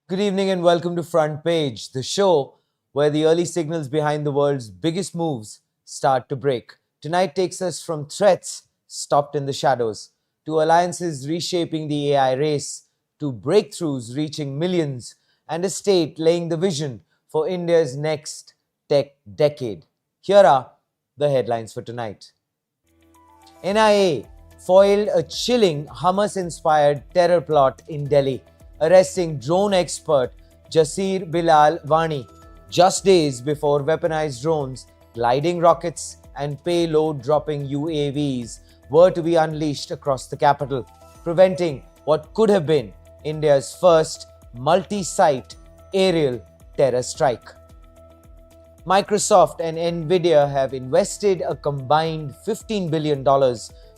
Good evening and welcome to Front Page, the show where the early signals behind the world's biggest moves start to break. Tonight takes us from threats stopped in the shadows to alliances reshaping the AI race to breakthroughs reaching millions and a state laying the vision for India's next tech decade. Here are the headlines for tonight. NIA foiled a chilling Hamas-inspired terror plot in Delhi, arresting drone expert Jasir Bilal Wani just days before weaponized drones, gliding rockets, and payload-dropping UAVs were to be unleashed across the capital, preventing what could have been India's first multi-site aerial terror strike. Microsoft and NVIDIA have invested a combined $15 billion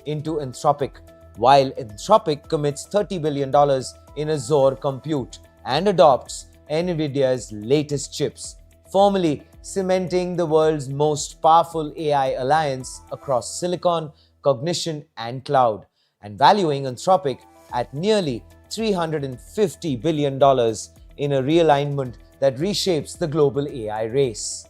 into Anthropic, while Anthropic commits $30 billion in Azure compute and adopts NVIDIA's latest chips, formally cementing the world's most powerful AI alliance across silicon, cognition, and cloud, and valuing Anthropic at nearly $350 billion in a realignment that reshapes the global AI race.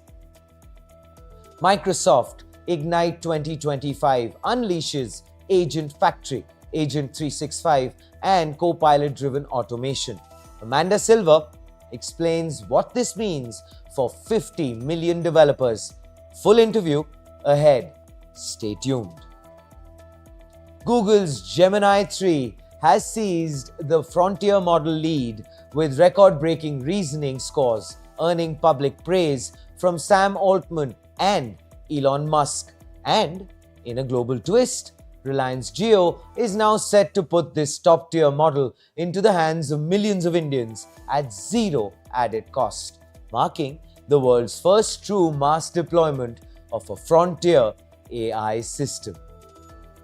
Microsoft Ignite 2025 unleashes Agent Factory, Agent 365, and Copilot-driven automation. Amanda Silver explains what this means for 50 million developers. Full interview ahead. Stay tuned. Google's Gemini 3 has seized the frontier model lead with record-breaking reasoning scores, earning public praise from Sam Altman and Elon Musk. And in a global twist, Reliance Jio is now set to put this top-tier model into the hands of millions of Indians at zero added cost, marking the world's first true mass deployment of a frontier AI system.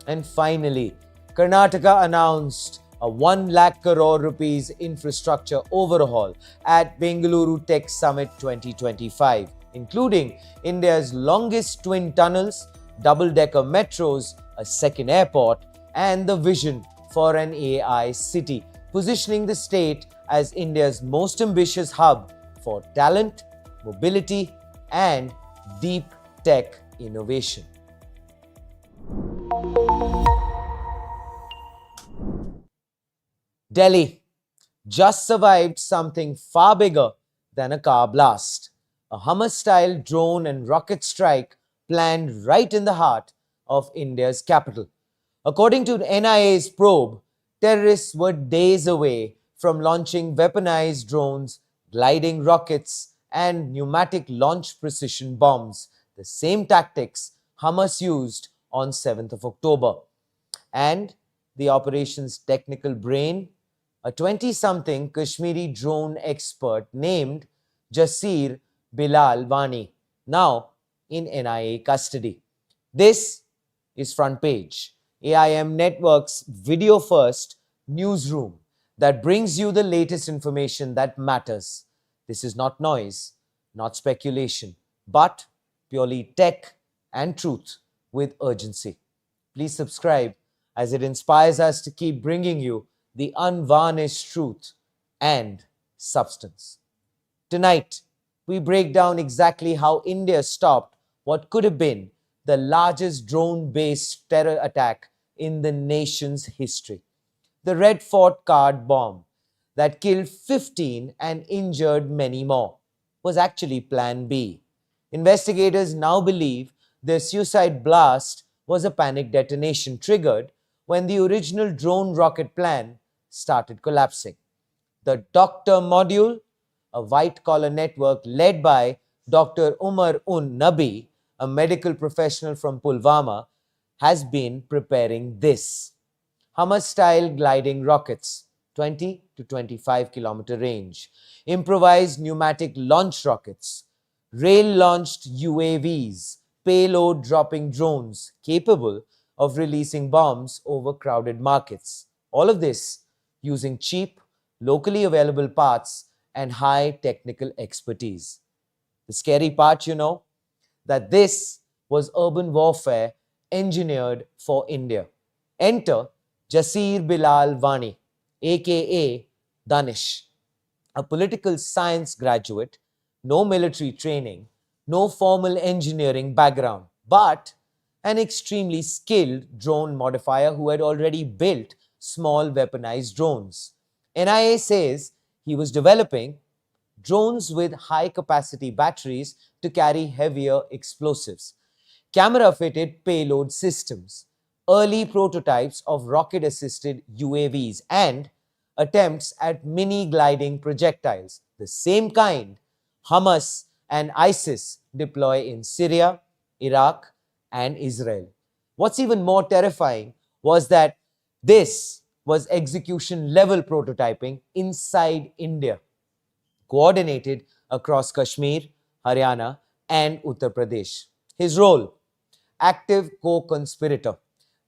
And finally, Karnataka announced a 1 lakh crore rupees infrastructure overhaul at Bengaluru Tech Summit 2025, including India's longest twin tunnels, double-decker metros, a second airport, and the vision for an AI city, positioning the state as India's most ambitious hub for talent, mobility, and deep tech innovation. Delhi just survived something far bigger than a car blast. A Hamas-style drone and rocket strike planned right in the heart of India's capital. According to NIA's probe, terrorists were days away from launching weaponized drones, gliding rockets, and pneumatic launch precision bombs, the same tactics Hamas used on 7th of October. And the operation's technical brain, a 20-something Kashmiri drone expert named Jasir Bilal Wani, now in NIA custody. This is Front Page, AIM Network's video-first newsroom that brings you the latest information that matters. This is not noise, not speculation, but purely tech and truth with urgency. Please subscribe as it inspires us to keep bringing you the unvarnished truth and substance. Tonight, we break down exactly how India stopped what could have been the largest drone-based terror attack in the nation's history. The Red Fort card bomb that killed 15 and injured many more was actually Plan B. Investigators now believe the suicide blast was a panic detonation triggered when the original drone rocket plan started collapsing. The Doctor Module, a white-collar network led by Dr. Umar Nabi, a medical professional from Pulwama, has been preparing this. Hamas-style gliding rockets, 20 to 25 kilometer range, improvised pneumatic launch rockets, rail-launched UAVs, payload-dropping drones capable of releasing bombs over crowded markets. All of this using cheap, locally available parts and high technical expertise. The scary part, that this was urban warfare engineered for India. Enter Jasir Bilal Wani, aka Danish, a political science graduate, no military training, no formal engineering background, but an extremely skilled drone modifier who had already built small weaponized drones. NIA says he was developing drones with high capacity batteries to carry heavier explosives, camera fitted payload systems, early prototypes of rocket assisted UAVs, and attempts at mini gliding projectiles, the same kind Hamas and ISIS deploy in Syria, Iraq, and Israel. What's even more terrifying was that this was execution level prototyping inside India, coordinated across Kashmir, Haryana, and Uttar Pradesh. His role: active co conspirator,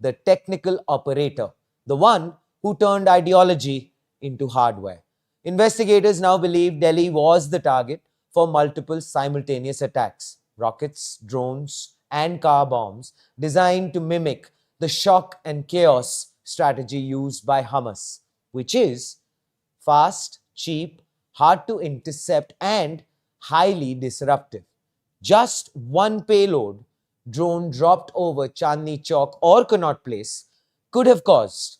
the technical operator, the one who turned ideology into hardware. Investigators now believe Delhi was the target for multiple simultaneous attacks: rockets, drones, and car bombs designed to mimic the shock and chaos strategy used by Hamas, which is fast, cheap, hard to intercept, and highly disruptive. Just one payload drone dropped over Chandni Chowk or Connaught Place could have caused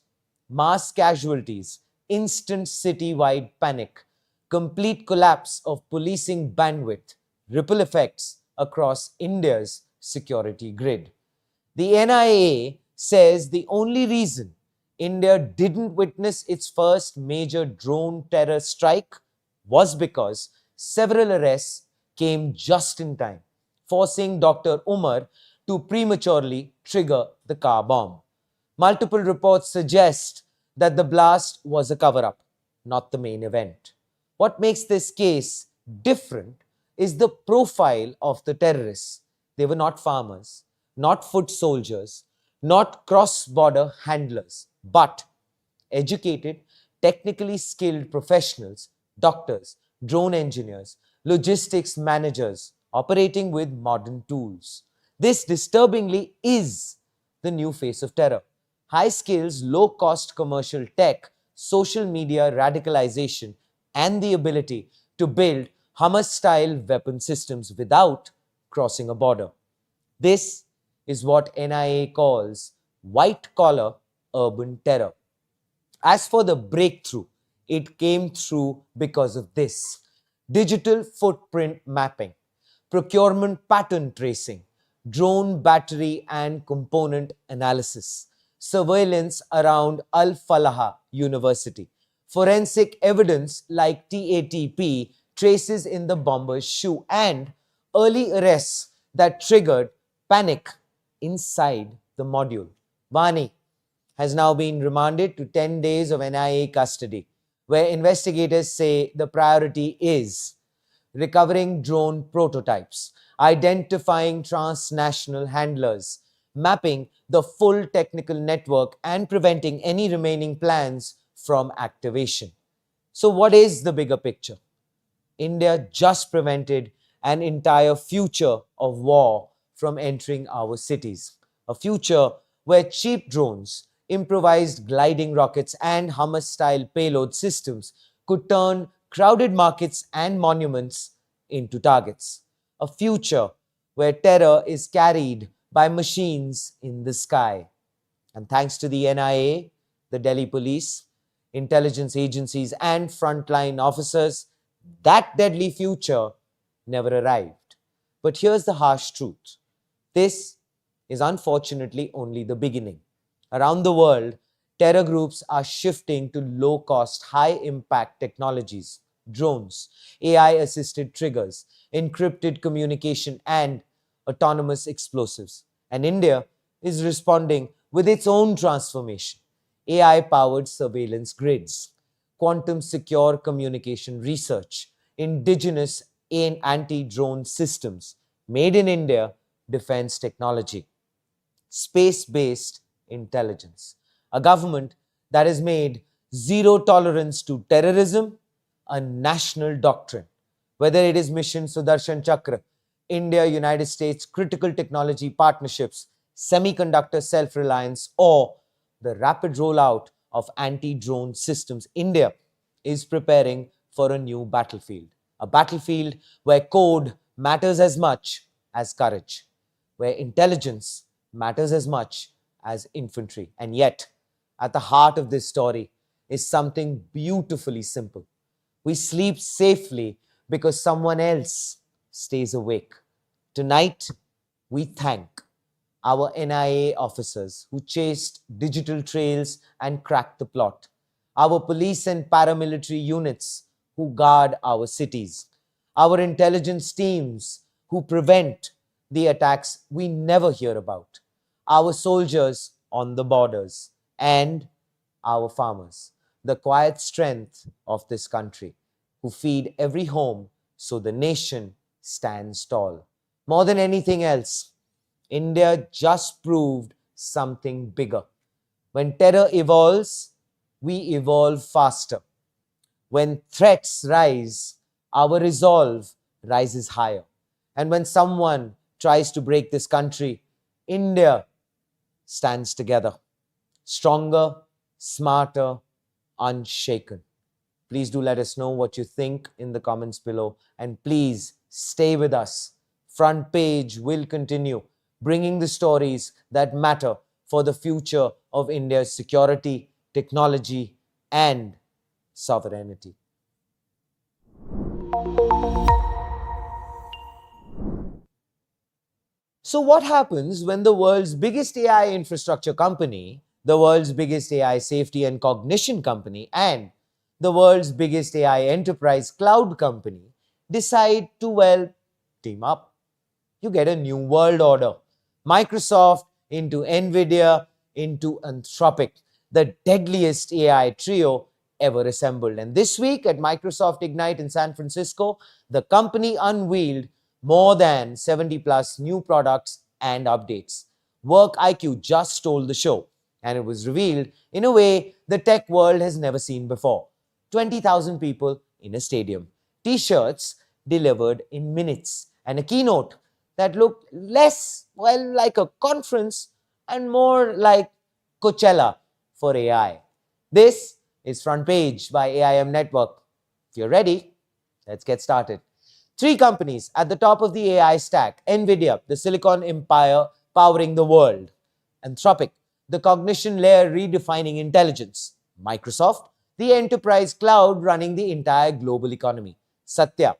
mass casualties, instant city-wide panic, complete collapse of policing bandwidth, ripple effects across India's security grid. The NIA says the only reason India didn't witness its first major drone terror strike was because several arrests came just in time, forcing Dr. Umar to prematurely trigger the car bomb. Multiple reports suggest that the blast was a cover up, not the main event. What makes this case different is the profile of the terrorists. They were not farmers, not foot soldiers, not cross border handlers, but educated, technically skilled professionals, doctors, drone engineers, logistics managers operating with modern tools. This disturbingly is the new face of terror: high skills, low cost commercial tech, social media radicalization, and the ability to build Hamas-style weapon systems without crossing a border. This is what NIA calls white-collar urban terror. As for the breakthrough, it came through because of this: digital footprint mapping, procurement pattern tracing, drone battery and component analysis, surveillance around Al Falaha University, forensic evidence like TATP traces in the bomber's shoe, and early arrests that triggered panic inside the module. Vani has now been remanded to 10 days of NIA custody, where investigators say the priority is recovering drone prototypes, identifying transnational handlers, mapping the full technical network, and preventing any remaining plans from activation. So, what is the bigger picture? India just prevented an entire future of war from entering our cities. A future where cheap drones, improvised gliding rockets, and Hamas style payload systems could turn crowded markets and monuments into targets. A future where terror is carried by machines in the sky. And thanks to the NIA, the Delhi police, intelligence agencies, and frontline officers, that deadly future never arrived. But here's the harsh truth: this is unfortunately only the beginning. Around the world, terror groups are shifting to low cost, high impact technologies: drones, AI assisted triggers, encrypted communication, and autonomous explosives. And India is responding with its own transformation: AI powered surveillance grids, quantum secure communication research, indigenous anti drone systems, made in India defense technology, space based intelligence. A government that has made zero tolerance to terrorism a national doctrine. Whether it is Mission Sudarshan Chakra, India United States critical technology partnerships, semiconductor self reliance, or the rapid rollout of anti drone systems, India is preparing for a new battlefield. A battlefield where code matters as much as courage, where intelligence matters as much as infantry. And yet, at the heart of this story is something beautifully simple. We sleep safely because someone else stays awake. Tonight, we thank our NIA officers who chased digital trails and cracked the plot, our police and paramilitary units who guard our cities, our intelligence teams who prevent the attacks we never hear about, our soldiers on the borders, and our farmers, the quiet strength of this country, who feed every home so the nation stands tall. More than anything else, India just proved something bigger. When terror evolves, we evolve faster. When threats rise, our resolve rises higher. And when someone tries to break this country, India stands together, stronger, smarter, unshaken. Please do let us know what you think in the comments below. And please stay with us. Front Page will continue bringing the stories that matter for the future of India's security, technology, and sovereignty. So what happens when the world's biggest AI infrastructure company, the world's biggest AI safety and cognition company, and the world's biggest AI enterprise cloud company decide to, well, team up? You get a new world order. Microsoft into NVIDIA into Anthropic, the deadliest AI trio ever assembled. And this week at Microsoft Ignite in San Francisco, the company unveiled more than 70 plus new products and updates. Work IQ just stole the show, and it was revealed in a way the tech world has never seen before. 20,000 people in a stadium, t-shirts delivered in minutes, and a keynote that looked less, well, like a conference and more like Coachella for AI. This is Front Page by AIM Network. If you're ready, let's get started. Three companies at the top of the AI stack: NVIDIA, the silicon empire powering the world; Anthropic, the cognition layer redefining intelligence; Microsoft, the enterprise cloud running the entire global economy. Satya,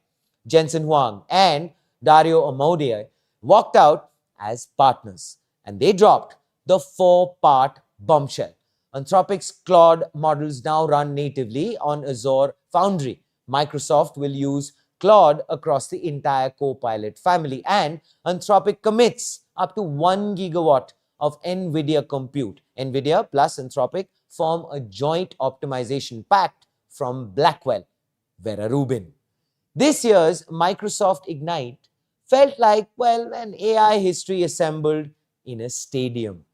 Jensen Huang, and Dario Amodei walked out as partners, and they dropped the four-part bombshell. Anthropic's Claude models now run natively on Azure Foundry. Microsoft will use Claude across the entire Copilot family, and Anthropic commits up to 1 gigawatt of NVIDIA compute. NVIDIA plus Anthropic form a joint optimization pact from Blackwell, Vera Rubin. This year's Microsoft Ignite felt like, well, an AI history assembled in a stadium.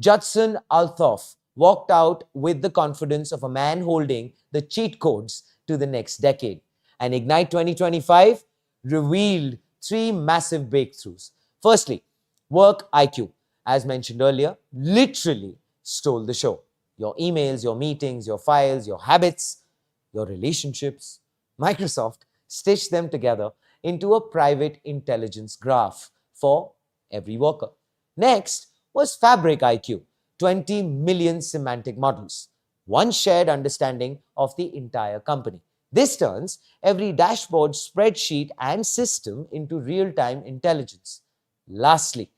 Judson Althoff walked out with the confidence of a man holding the cheat codes to the next decade. And Ignite 2025 revealed three massive breakthroughs. Firstly, Work IQ, as mentioned earlier, literally stole the show. Your emails, your meetings, your files, your habits, your relationships. Microsoft stitched them together into a private intelligence graph for every worker. Next was Fabric IQ, 20 million semantic models, one shared understanding of the entire company. This turns every dashboard, spreadsheet, and system into real-time intelligence. Lastly,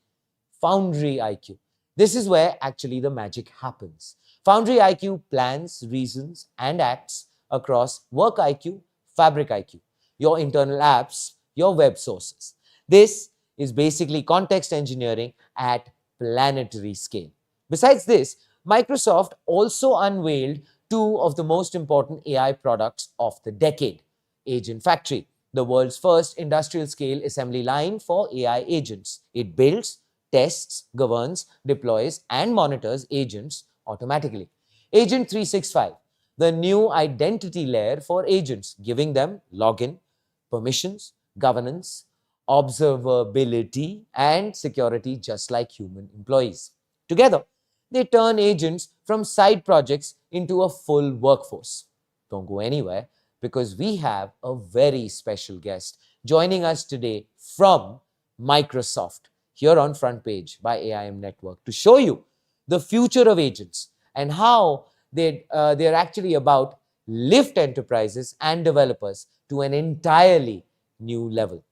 Foundry IQ. This is where actually the magic happens. Foundry IQ plans, reasons, and acts across Work IQ, Fabric IQ, your internal apps, your web sources. This is basically context engineering at planetary scale. Besides this, Microsoft also unveiled two of the most important AI products of the decade. Agent Factory, the world's first industrial-scale assembly line for AI agents. It builds, tests, governs, deploys, and monitors agents automatically. Agent 365, the new identity layer for agents, giving them login, permissions, governance, observability, and security just like human employees. Together, they turn agents from side projects into a full workforce. Don't go anywhere. because we have a very special guest joining us today from Microsoft here on Front Page by AIM Network to show you the future of agents and how they're actually about lift enterprises and developers to an entirely new level.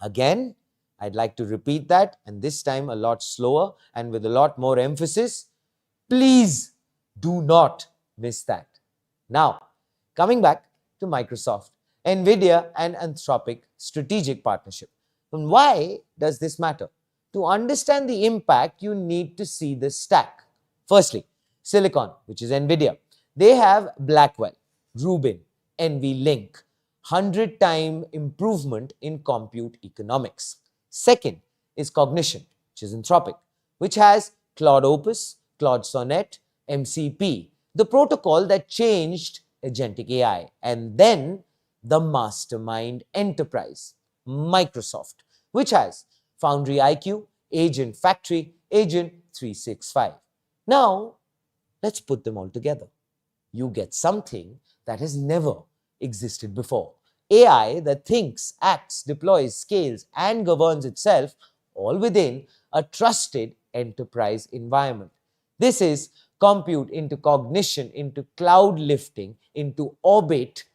Again, I'd like to repeat that, and this time a lot slower and with a lot more emphasis. Please do not miss that. Now, coming back to Microsoft, NVIDIA and Anthropic strategic partnership. And why does this matter? To understand the impact, you need to see the stack. Firstly, Silicon, which is NVIDIA. They have Blackwell, Rubin, NVLink, 100-time improvement in compute economics. Second is Cognition, which is Anthropic, which has Claude Opus, Claude Sonnet, MCP, the protocol that changed agentic AI. And then the mastermind enterprise, Microsoft, which has Foundry IQ, Agent Factory, Agent 365. Now, let's put them all together. You get something that has never existed before. AI that thinks, acts, deploys, scales, and governs itself, all within a trusted enterprise environment. This is compute into cognition, into cloud lifting, into orbit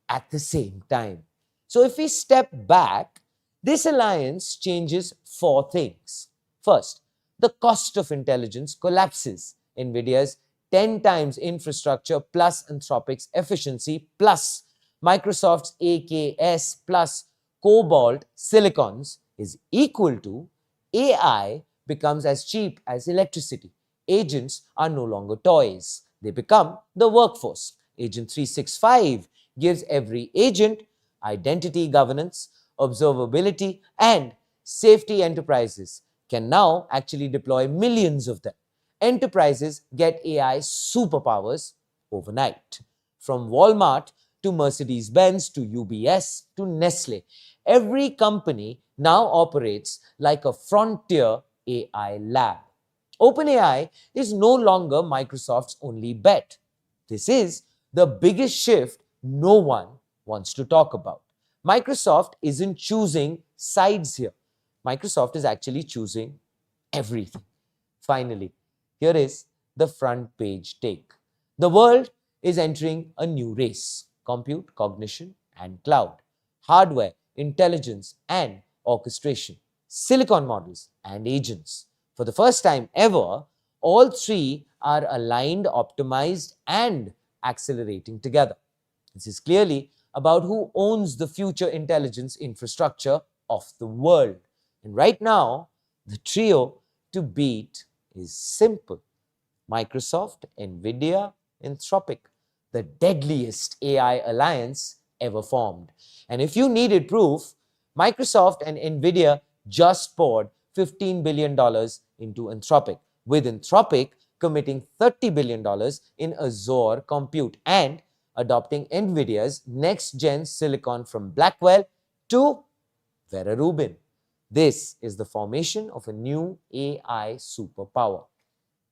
at the same time. So if we step back, this alliance changes four things. First, the cost of intelligence collapses. NVIDIA's 10 times infrastructure plus Anthropic's efficiency plus Microsoft's AKS plus Cobalt silicons is equal to AI becomes as cheap as electricity. Agents are no longer toys. They become the workforce. Agent 365 gives every agent identity governance, observability, and safety. Enterprises can now actually deploy millions of them. Enterprises get AI superpowers overnight. From Walmart to Mercedes-Benz to UBS to Nestle, every company now operates like a frontier AI lab. OpenAI is no longer Microsoft's only bet. This is the biggest shift no one wants to talk about. Microsoft isn't choosing sides here. Microsoft is actually choosing everything. Finally, here is the front page take. The world is entering a new race: compute, cognition, and cloud, hardware, intelligence, and orchestration, silicon models, and agents. For the first time ever, all three are aligned, optimized, and accelerating together. This is clearly about who owns the future intelligence infrastructure of the world. And right now, the trio to beat is simple: Microsoft, NVIDIA, Anthropic, the deadliest AI alliance ever formed. And if you needed proof, Microsoft and NVIDIA just poured $15 billion into Anthropic, with Anthropic committing $30 billion in Azure compute and adopting NVIDIA's next-gen silicon from Blackwell to Vera Rubin. This is the formation of a new AI superpower.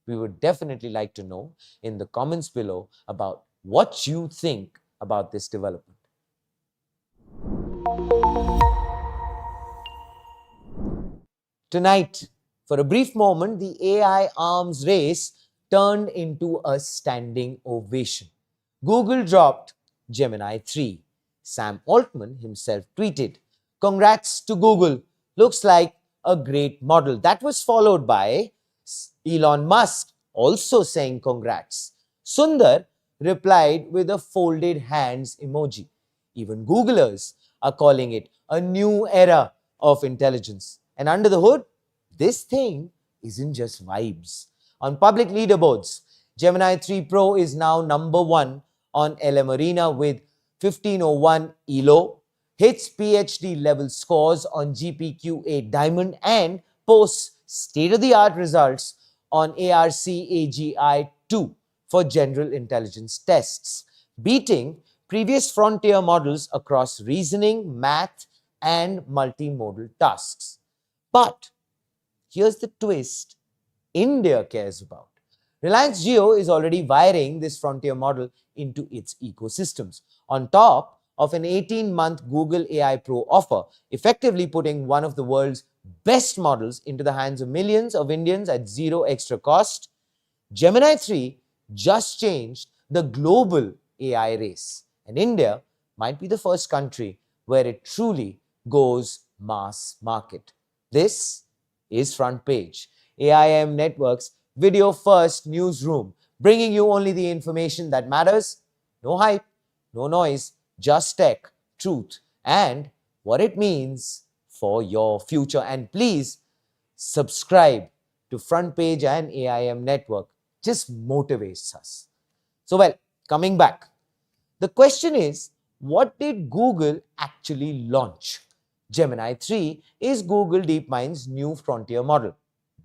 We would definitely like to know in the comments below about what you think about this development. Tonight, for a brief moment, the AI arms race turned into a standing ovation. Google dropped Gemini 3. Sam Altman himself tweeted, "Congrats to Google. Looks like a great model." That was followed by Elon Musk also saying congrats. Sundar replied with a folded hands emoji. Even Googlers are calling it a new era of intelligence. And under the hood, this thing isn't just vibes. On public leaderboards, Gemini 3 Pro is now number 1 on LM Arena with 1501 ELO, hits PhD level scores on GPQA Diamond, and posts state-of-the-art results on ARC-AGI 2 for general intelligence tests, beating previous frontier models across reasoning, math, and multimodal tasks. But here's the twist India cares about. Reliance Jio is already wiring this frontier model into its ecosystems. On top of an 18-month Google AI Pro offer, effectively putting one of the world's best models into the hands of millions of Indians at zero extra cost, Gemini 3 just changed the global AI race, and India might be the first country where it truly goes mass market. This is Front Page, AIM Network's video first newsroom, bringing you only the information that matters. No hype, no noise, just tech, truth, and what it means for your future. And please subscribe to Front Page and AIM Network. Just motivates us. So, well, coming back, the question is, what did Google actually launch? Gemini 3 is Google DeepMind's new frontier model,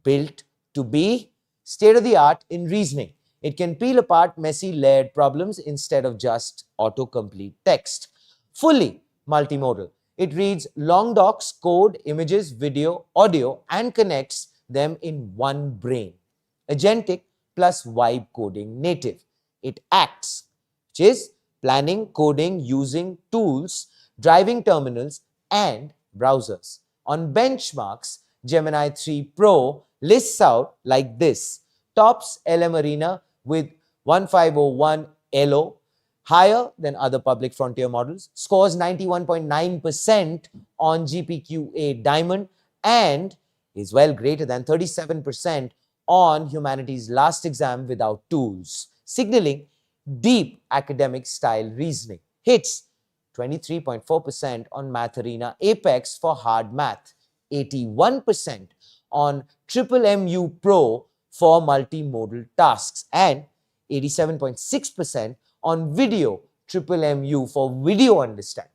built to be state-of-the-art in reasoning. It can peel apart messy layered problems instead of just autocomplete text. Fully multimodal. It reads long docs, code, images, video, audio, and connects them in one brain. Agentic plus vibe coding native. It acts, which is planning, coding, using tools, driving terminals, and browsers. On benchmarks, Gemini 3 Pro lists out like this. Tops LM Arena with 1501 LO, higher than other public frontier models, scores 91.9% on GPQA Diamond, and is well greater than 37% on humanities last exam without tools, signaling deep academic style reasoning. Hits 23.4% on Math Arena Apex for hard math, 81% on Triple MU Pro for multimodal tasks, and 87.6% on Video Triple MU for video understanding.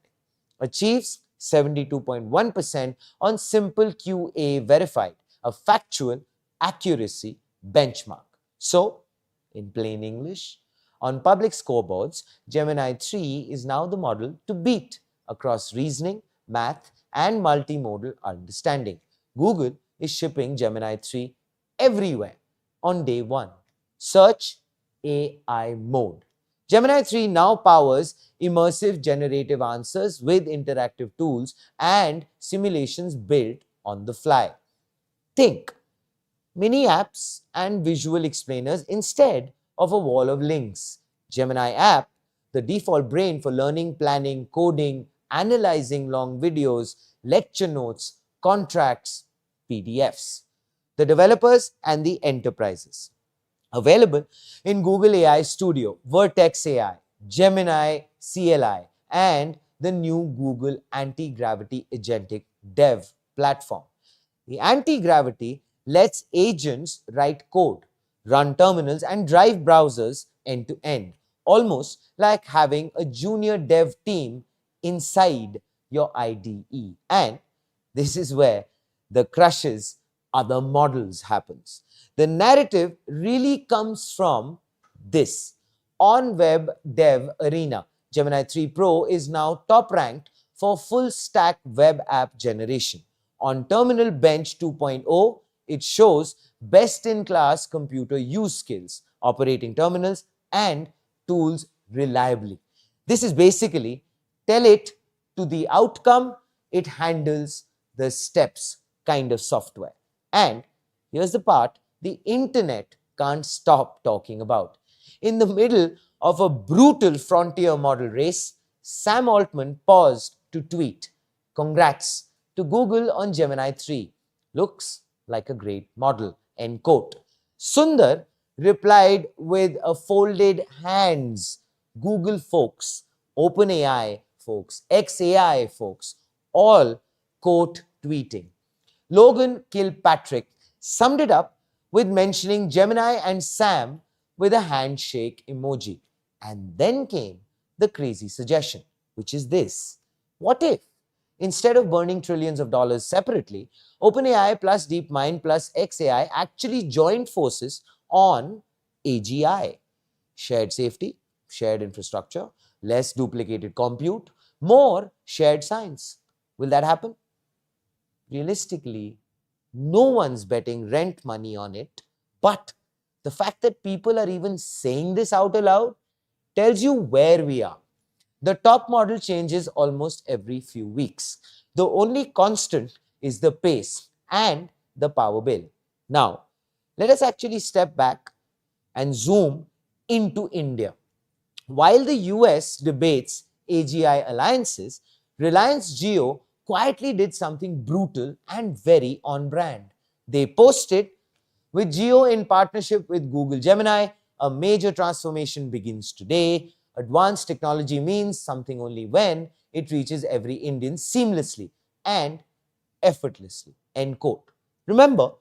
Achieves 72.1% on Simple QA Verified, a factual accuracy benchmark. So, in plain English, on public scoreboards, Gemini 3 is now the model to beat across reasoning, math, and multimodal understanding. Google is shipping Gemini 3 everywhere on day one. Search AI mode. Gemini 3 now powers immersive generative answers with interactive tools and simulations built on the fly. Think mini apps and visual explainers instead of a wall of links. Gemini app, the default brain for learning, planning, coding, analyzing long videos, lecture notes, contracts, PDFs. The developers and the enterprises. Available in Google AI Studio, Vertex AI, Gemini CLI, and the new Google Anti-Gravity Agentic Dev platform. The anti-gravity lets agents write code, run terminals, and drive browsers end-to-end, almost like having a junior dev team inside your IDE. And this is where the crushes other models happens. The narrative really comes from this. On web dev arena, Gemini 3 Pro is now top ranked for full stack web app generation. On Terminal Bench 2.0, it shows best-in-class computer use skills, operating terminals, and tools reliably. This is basically tell it to the outcome, it handles the steps kind of software. And here's the part the internet can't stop talking about. In the middle of a brutal frontier model race, Sam Altman paused to tweet, "Congrats to Google on Gemini 3. Looks like a great model." End quote. Sundar replied with a folded hands. Google folks, OpenAI folks, XAI folks, all quote tweeting. Logan Kilpatrick summed it up with mentioning Gemini and Sam with a handshake emoji. And then came the crazy suggestion, which is this. What if, instead of burning trillions of dollars separately, OpenAI plus DeepMind plus XAI actually joined forces on AGI? Shared safety, shared infrastructure, less duplicated compute, more shared science. Will that happen? Realistically, no one's betting rent money on it, but The fact that people are even saying this out aloud tells you where we are. The top model changes almost every few weeks. The only constant is the pace and the power bill. Now, let us actually step back and zoom into India. While the US debates AGI alliances, Reliance Jio quietly did something brutal and very on brand. They posted, with Jio in partnership with Google Gemini, a major transformation begins today. Advanced technology means something only when it reaches every Indian seamlessly and effortlessly. End quote. Remember,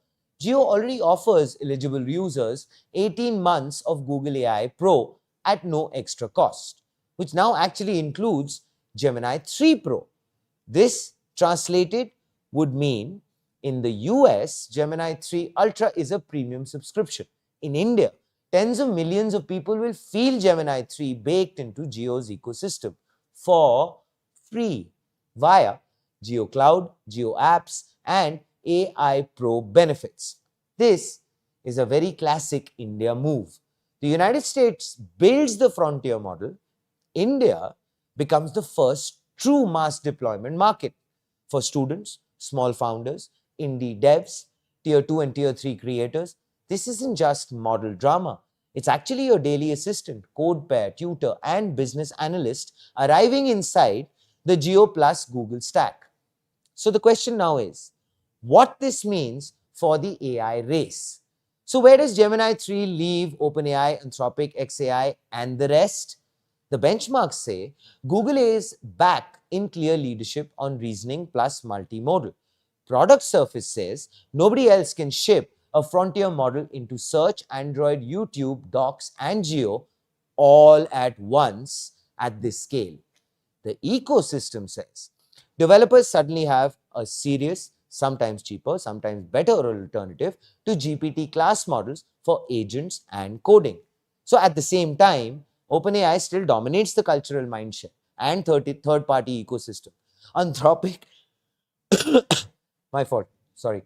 Jio already offers eligible users 18 months of Google AI Pro at no extra cost, which now actually includes Gemini 3 Pro. This translated would mean in the US, Gemini 3 Ultra is a premium subscription. In India, tens of millions of people will feel Gemini 3 baked into Jio's ecosystem for free via Geo Cloud, Geo Apps, and AI Pro benefits. This is a very classic India move. The United States builds the frontier model. India becomes the first true mass deployment market for students, small founders, indie devs, tier 2 and tier 3 creators. This isn't just model drama. It's actually your daily assistant, code pair, tutor, and business analyst arriving inside the Geo plus Google stack. So the question now is, what this means for the AI race. So where does Gemini 3 leave OpenAI, Anthropic, XAI, and the rest? The benchmarks say Google is back in clear leadership on reasoning plus multimodal. Product Surface says nobody else can ship a frontier model into search, Android, YouTube, Docs, and Geo all at once at this scale. The ecosystem says developers suddenly have a serious, sometimes cheaper, sometimes better alternative to GPT class models for agents and coding. So at the same time, OpenAI still dominates the cultural mindshare and third-party ecosystem. Anthropic, my fault, sorry.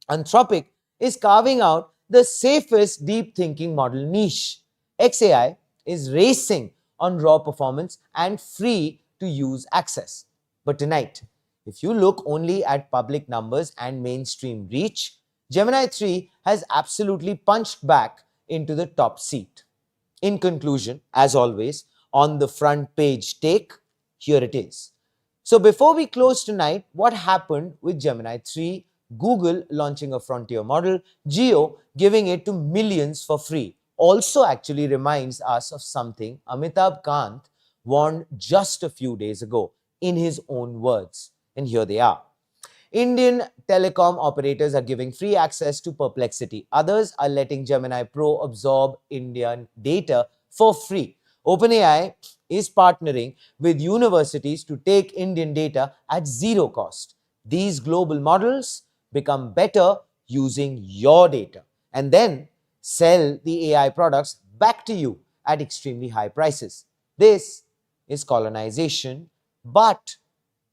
Anthropic is carving out the safest deep thinking model niche. XAI is racing on raw performance and free to use access. But tonight, if you look only at public numbers and mainstream reach, Gemini 3 has absolutely punched back into the top seat. In conclusion, as always, on the front page take, here it is. So before we close tonight, what happened with Gemini 3? Google launching a frontier model, Geo giving it to millions for free, also actually reminds us of something Amitabh Kant warned just a few days ago in his own words. And here they are. Indian telecom operators are giving free access to Perplexity. Others are letting Gemini Pro absorb Indian data for free. OpenAI is partnering with universities to take Indian data at zero cost. These global models become better using your data and then sell the AI products back to you at extremely high prices. This is colonization, but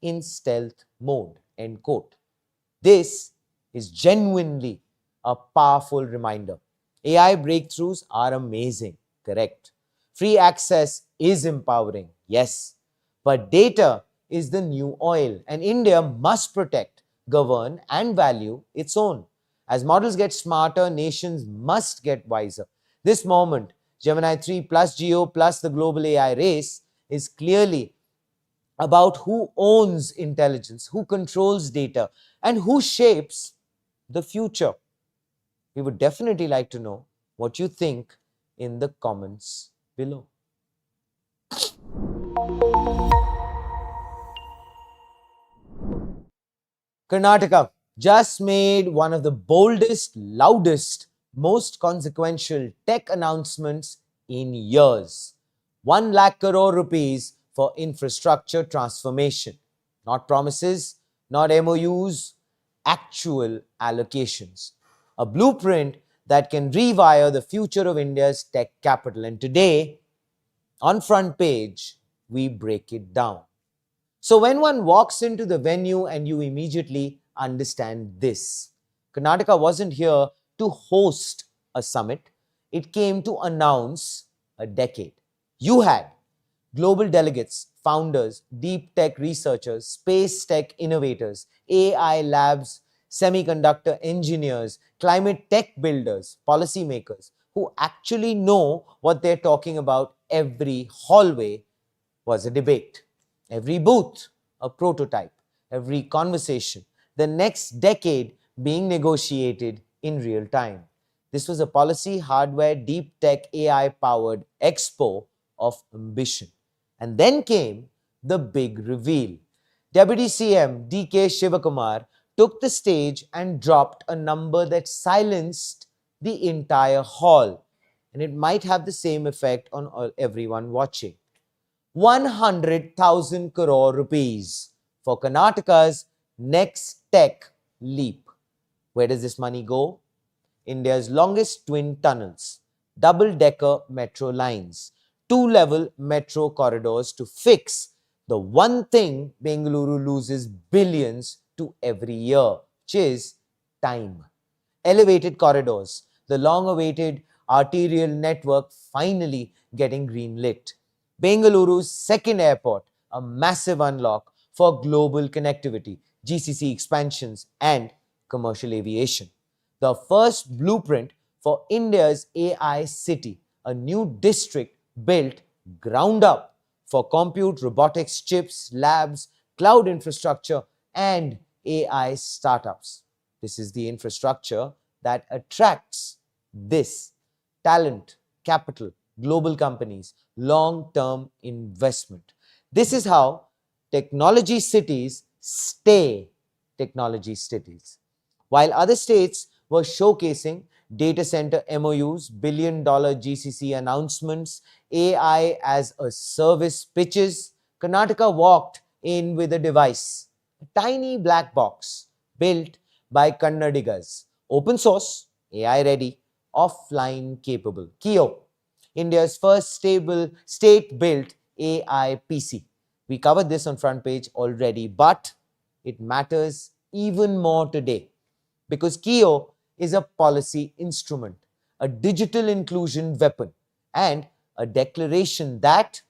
in stealth mode. End quote. This is genuinely a powerful reminder. AI breakthroughs are amazing, correct? Free access is empowering, yes. But data is the new oil, and India must protect, govern, and value its own. As models get smarter, nations must get wiser. This moment, Gemini 3 plus Geo plus the global AI race is clearly about who owns intelligence, who controls data, and who shapes the future. We would definitely like to know what you think in the comments below. Karnataka just made one of the boldest, loudest, most consequential tech announcements in years. 1 lakh crore rupees for infrastructure transformation. Not promises, not MOUs, actual allocations. A blueprint that can rewire the future of India's tech capital. And today, on front page, we break it down. So when one walks into the venue and you immediately understand this, Karnataka wasn't here to host a summit. it came to announce a decade. You had global delegates, founders, deep tech researchers, space tech innovators, AI labs, semiconductor engineers, climate tech builders, policymakers who actually know what they're talking about. Every hallway was a debate, every booth a prototype, every conversation, the next decade being negotiated in real time. This was a policy, hardware, deep tech, AI powered expo of ambition. And then came the big reveal. Deputy CM DK Shivakumar took the stage and dropped a number that silenced the entire hall. And it might have the same effect on everyone watching. 100,000 crore rupees for Karnataka's next tech leap. Where does this money go? India's longest twin tunnels, double-decker metro lines, two-level metro corridors to fix the one thing Bengaluru loses billions to every year, which is time. Elevated corridors, the long-awaited arterial network finally getting greenlit. Bengaluru's second airport, a massive unlock for global connectivity, GCC expansions, and commercial aviation. The first blueprint for India's AI city, a new district built ground up for compute, robotics, chips, labs, cloud infrastructure, and AI startups. This is the infrastructure that attracts this talent, capital, global companies, long-term investment. This is how technology cities stay technology cities. While other states were showcasing data center MOUs, billion-dollar GCC announcements, AI as a service pitches, Karnataka walked in with a device, a tiny black box built by Kannadigas, open source, AI ready, offline capable. Kio, India's first stable state-built AI PC. We covered this on front page already, but it matters even more today because Kio is a policy instrument, a digital inclusion weapon, and a declaration that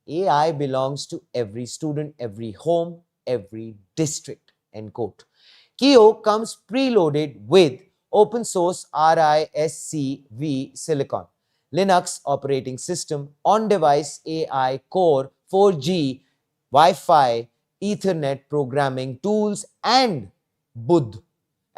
AI belongs to every student, every home, every district. End quote. Kio comes preloaded with open source RISC-V silicon, Linux operating system, on-device AI core, 4G, Wi-Fi, Ethernet programming tools, and Budh,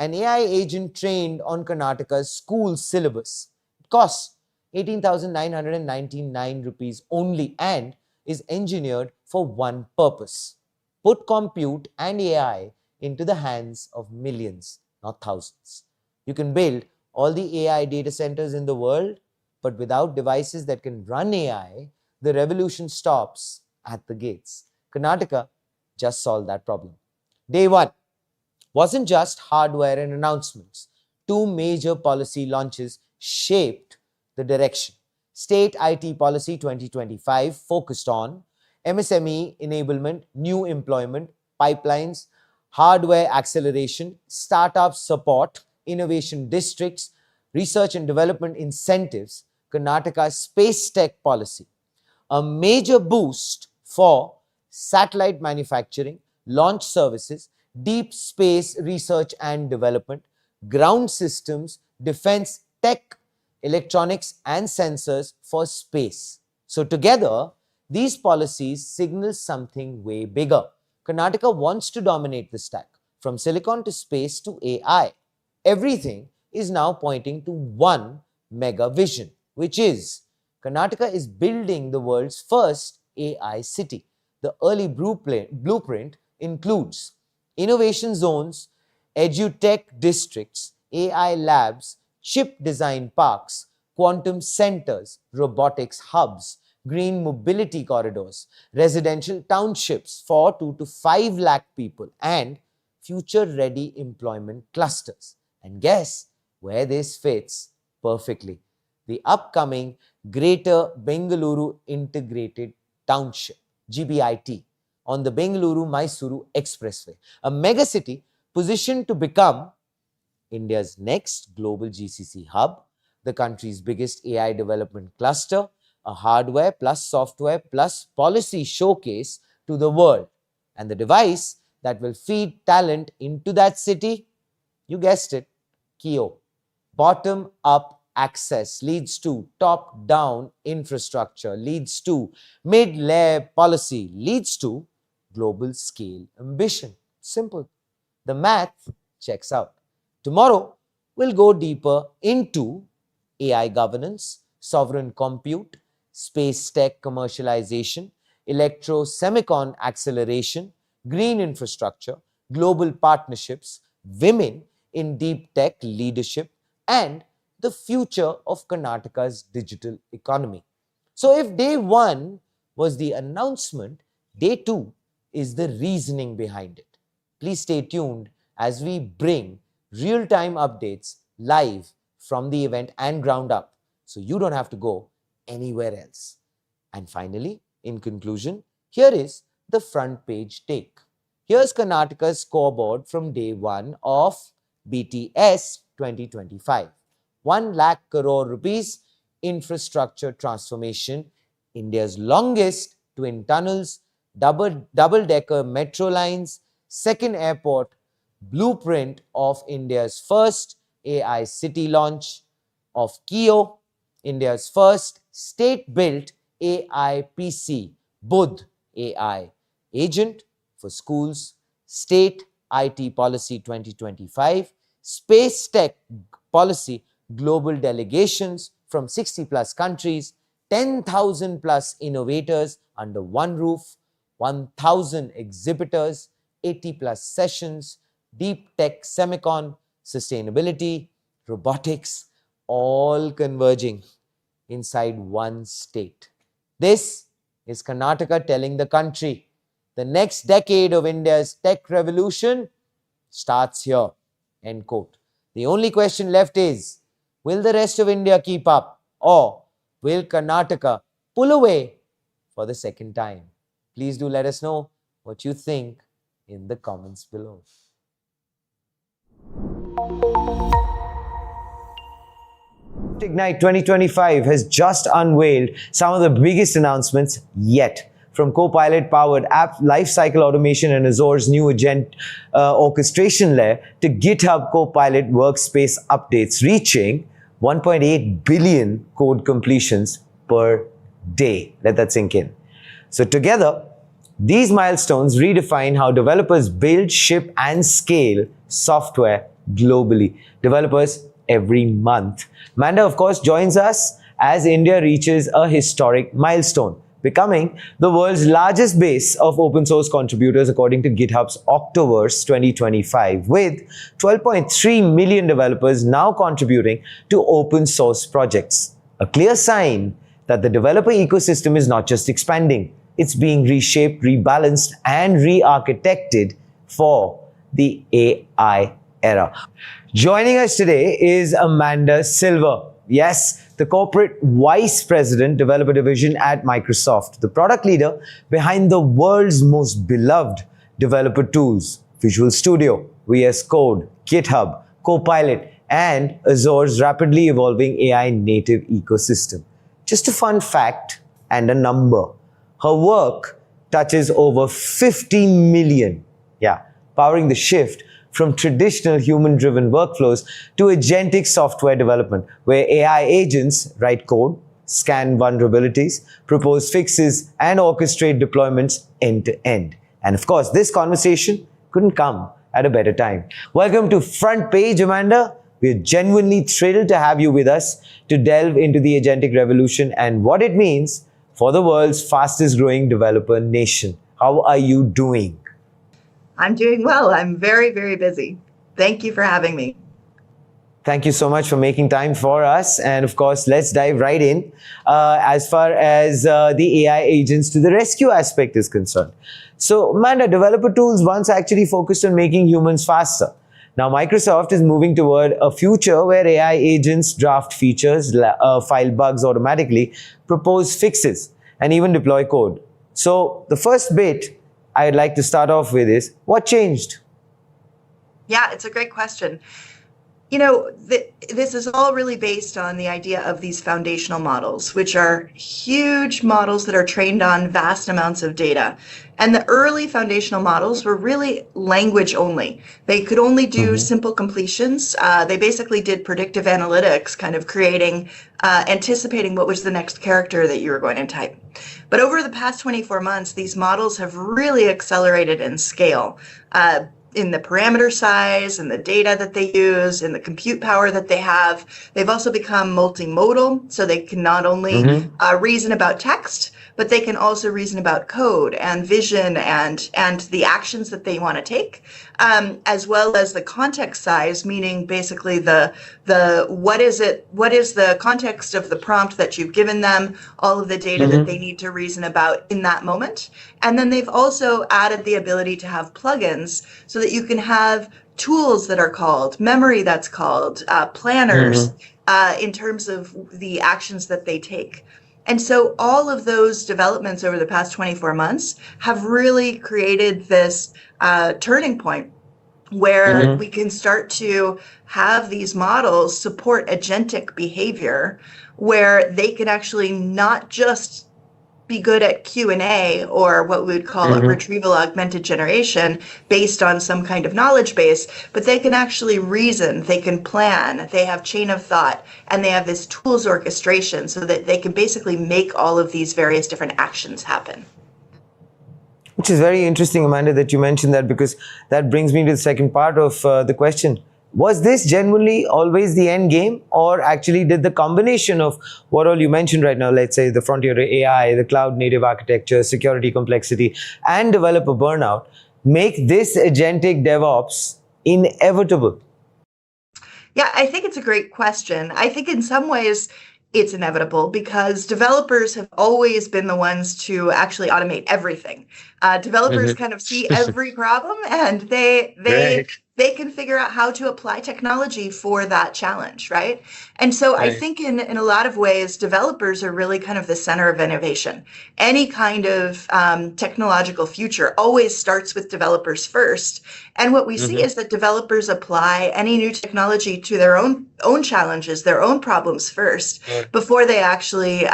an AI agent trained on Karnataka's school syllabus. It costs 18,999 rupees only and is engineered for one purpose: put compute and AI into the hands of millions, not thousands. You can build all the AI data centers in the world, but without devices that can run AI, the revolution stops at the gates. Karnataka just solved that problem. Day one wasn't just hardware and announcements. Two major policy launches shaped the direction. State IT Policy 2025 focused on MSME enablement, new employment, pipelines, hardware acceleration, startup support, innovation districts, research and development incentives, Karnataka's space tech policy, a major boost for satellite manufacturing, launch services, deep space research and development, ground systems, defense tech, electronics, and sensors for space. So together, these policies signal something way bigger. Karnataka wants to dominate the stack, from silicon to space to AI. Everything is now pointing to one mega vision, which is Karnataka is building the world's first AI city. The early blueprint includes innovation zones, edutech districts, AI labs, chip design parks, quantum centers, robotics hubs, green mobility corridors, residential townships for 2 to 5 lakh people, and future-ready employment clusters. And guess where this fits perfectly? The upcoming Greater Bengaluru Integrated Township, GBIT, on the Bengaluru-Mysuru Expressway, a megacity positioned to become India's next global GCC hub, the country's biggest AI development cluster, a hardware plus software plus policy showcase to the world. And the device that will feed talent into that city, you guessed it, Kio. Bottom-up access leads to top-down infrastructure, leads to mid-layer policy, leads to global scale ambition. Simple. The math checks out. Tomorrow, we'll go deeper into AI governance, sovereign compute, space tech commercialization, electro-semicon acceleration, green infrastructure, global partnerships, women in deep tech leadership, and the future of Karnataka's digital economy. So if day one was the announcement, day two is the reasoning behind it. Please stay tuned as we bring real-time updates live from the event and ground up, so you don't have to go anywhere else. And finally, in conclusion, here is the front page take. Here's Karnataka's scoreboard from day one of BTS 2025. 1 lakh crore rupees infrastructure transformation, India's longest twin tunnels, double-decker metro lines, second airport, blueprint of India's first AI city launch, of Kio, India's first state-built AI PC, Budh AI agent for schools, state IT policy 2025, space tech policy, global delegations from 60 plus countries, 10,000 plus innovators under one roof, 1,000 exhibitors, 80 plus sessions, deep tech semicon, sustainability, robotics, all converging inside one state. This is Karnataka telling the country the next decade of India's tech revolution starts here. End quote. The only question left is, will the rest of India keep up, or will Karnataka pull away for the second time? Please do let us know what you think in the comments below. Ignite 2025 has just unveiled some of the biggest announcements yet. From Copilot powered app lifecycle automation and Azure's new agent orchestration layer to GitHub Copilot workspace updates reaching 1.8 billion code completions per day. Let that sink in. So together, these milestones redefine how developers build, ship, and scale software globally. Developers every month. Manda, of course, joins us as India reaches a historic milestone, becoming the world's largest base of open source contributors according to GitHub's Octoverse 2025, with 12.3 million developers now contributing to open source projects. A clear sign that the developer ecosystem is not just expanding, it's being reshaped, rebalanced, and re-architected for the AI era. Joining us today is Amanda Silver. Yes, the corporate vice president, developer division at Microsoft, the product leader behind the world's most beloved developer tools, Visual Studio, VS Code, GitHub, Copilot, and Azure's rapidly evolving AI native ecosystem. Just a fun fact and a number. Her work touches over 50 million, powering the shift from traditional human-driven workflows to agentic software development, where AI agents write code, scan vulnerabilities, propose fixes, and orchestrate deployments end-to-end. And of course, this conversation couldn't come at a better time. Welcome to Front Page, Amanda. We're genuinely thrilled to have you with us to delve into the agentic revolution and what it means for the world's fastest-growing developer nation. How are you doing? I'm doing well. I'm very, very busy. Thank you for having me. Thank you so much for making time for us. And of course, let's dive right in as far as the AI agents to the rescue aspect is concerned. So, Amanda, developer tools once actually focused on making humans faster. Now, Microsoft is moving toward a future where AI agents draft features, file bugs automatically, propose fixes, and even deploy code. So, the first bit I'd like to start off with is, what changed? Yeah, it's a great question. This is all really based on the idea of these foundational models, which are huge models that are trained on vast amounts of data. And the early foundational models were really language only. They could only do simple completions. They basically did predictive analytics, kind of anticipating what was the next character that you were going to type. But over the past 24 months, these models have really accelerated in scale. In the parameter size and the data that they use and the compute power that they have. They've also become multimodal, so they can not only reason about text, but they can also reason about code and vision and the actions that they want to take, as well as the context size, meaning basically what is the context of the prompt that you've given them, all of the data that they need to reason about in that moment. And then they've also added the ability to have plugins so that you can have tools that are called, memory that's called, planners in terms of the actions that they take. And so all of those developments over the past 24 months have really created this turning point where we can start to have these models support agentic behavior, where they can actually not just be good at Q&A or what we would call a retrieval augmented generation based on some kind of knowledge base, but they can actually reason, they can plan, they have chain of thought, and they have this tools orchestration so that they can basically make all of these various different actions happen. Which is very interesting, Amanda, that you mentioned that, because that brings me to the second part of the question. Was this genuinely always the end game, or actually did the combination of what all you mentioned right now, let's say the frontier AI, the cloud native architecture, security complexity, and developer burnout, make this agentic DevOps inevitable? Yeah, I think it's a great question. I think in some ways it's inevitable because developers have always been the ones to actually automate everything. Developers kind of see every problem, and they can figure out how to apply technology for that challenge, right? And so I think in a lot of ways, developers are really kind of the center of innovation. Any kind of technological future always starts with developers first. And what we see is that developers apply any new technology to their own challenges, their own problems first, before they actually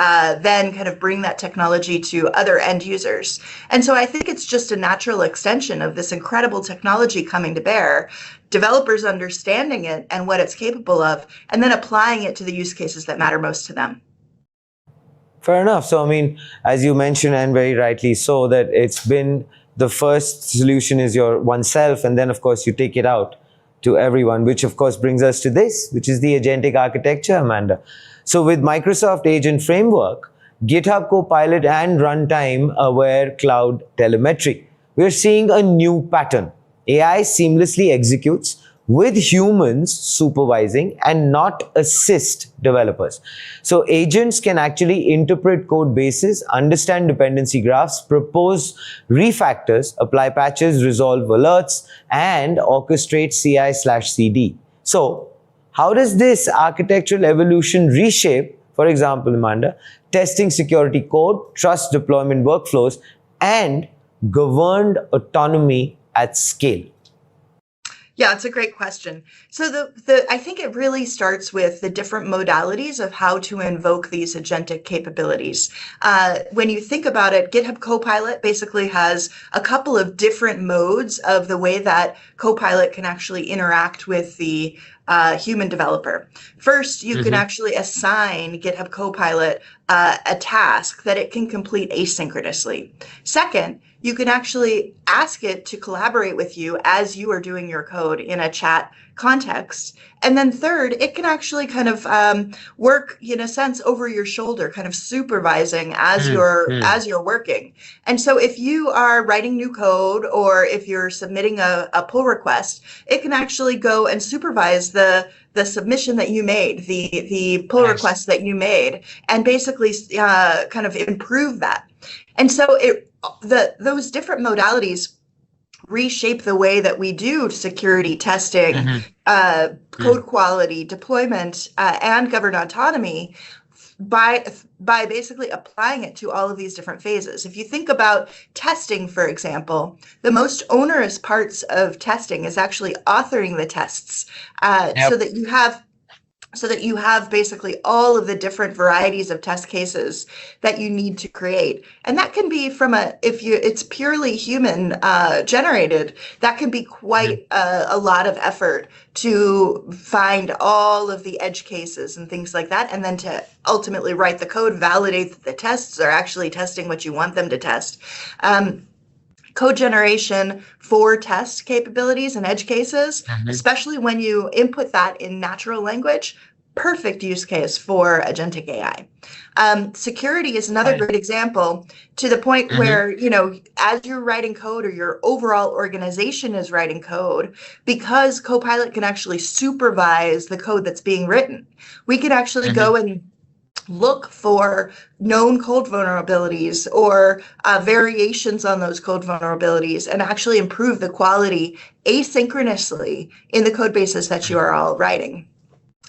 then kind of bring that technology to other end users. And so I think it's just a natural extension of this incredible technology coming to bear, developers understanding it and what it's capable of, and then applying it to the use cases that matter most to them. Fair enough. So, I mean, as you mentioned, and very rightly so, that it's been the first solution is your oneself, and then, of course, you take it out to everyone, which, of course, brings us to this, which is the agentic architecture, Amanda. So, with Microsoft Agent Framework, GitHub Copilot, and runtime-aware cloud telemetry, we're seeing a new pattern. AI seamlessly executes with humans supervising and not assist developers. So agents can actually interpret code bases, understand dependency graphs, propose refactors, apply patches, resolve alerts, and orchestrate CI/CD. So how does this architectural evolution reshape, for example, Amanda, testing security code, trust deployment workflows, and governed autonomy at scale? Yeah, it's a great question. So I think it really starts with the different modalities of how to invoke these agentic capabilities. When you think about it, GitHub Copilot basically has a couple of different modes of the way that Copilot can actually interact with the human developer. First, you can actually assign GitHub Copilot a task that it can complete asynchronously. Second, you can actually ask it to collaborate with you as you are doing your code in a chat context. And then third, it can actually kind of work in a sense over your shoulder, kind of supervising as you're working. And so if you are writing new code or if you're submitting a pull request, it can actually go and supervise the submission that you made, the pull request that you made, and basically kind of improve that. And so those different modalities reshape the way that we do security testing, code quality, deployment, and governed autonomy by basically applying it to all of these different phases. If you think about testing, for example, the most onerous parts of testing is actually authoring the tests, so that you have basically all of the different varieties of test cases that you need to create. And that can be it's purely human generated, that can be quite a lot of effort to find all of the edge cases and things like that, and then to ultimately write the code, validate that the tests are actually testing what you want them to test. Code generation for test capabilities and edge cases, especially when you input that in natural language, perfect use case for agentic AI. Security is another great example, to the point where, as you're writing code or your overall organization is writing code, because Copilot can actually supervise the code that's being written, we can actually go and look for known code vulnerabilities or variations on those code vulnerabilities and actually improve the quality asynchronously in the code bases that you are all writing.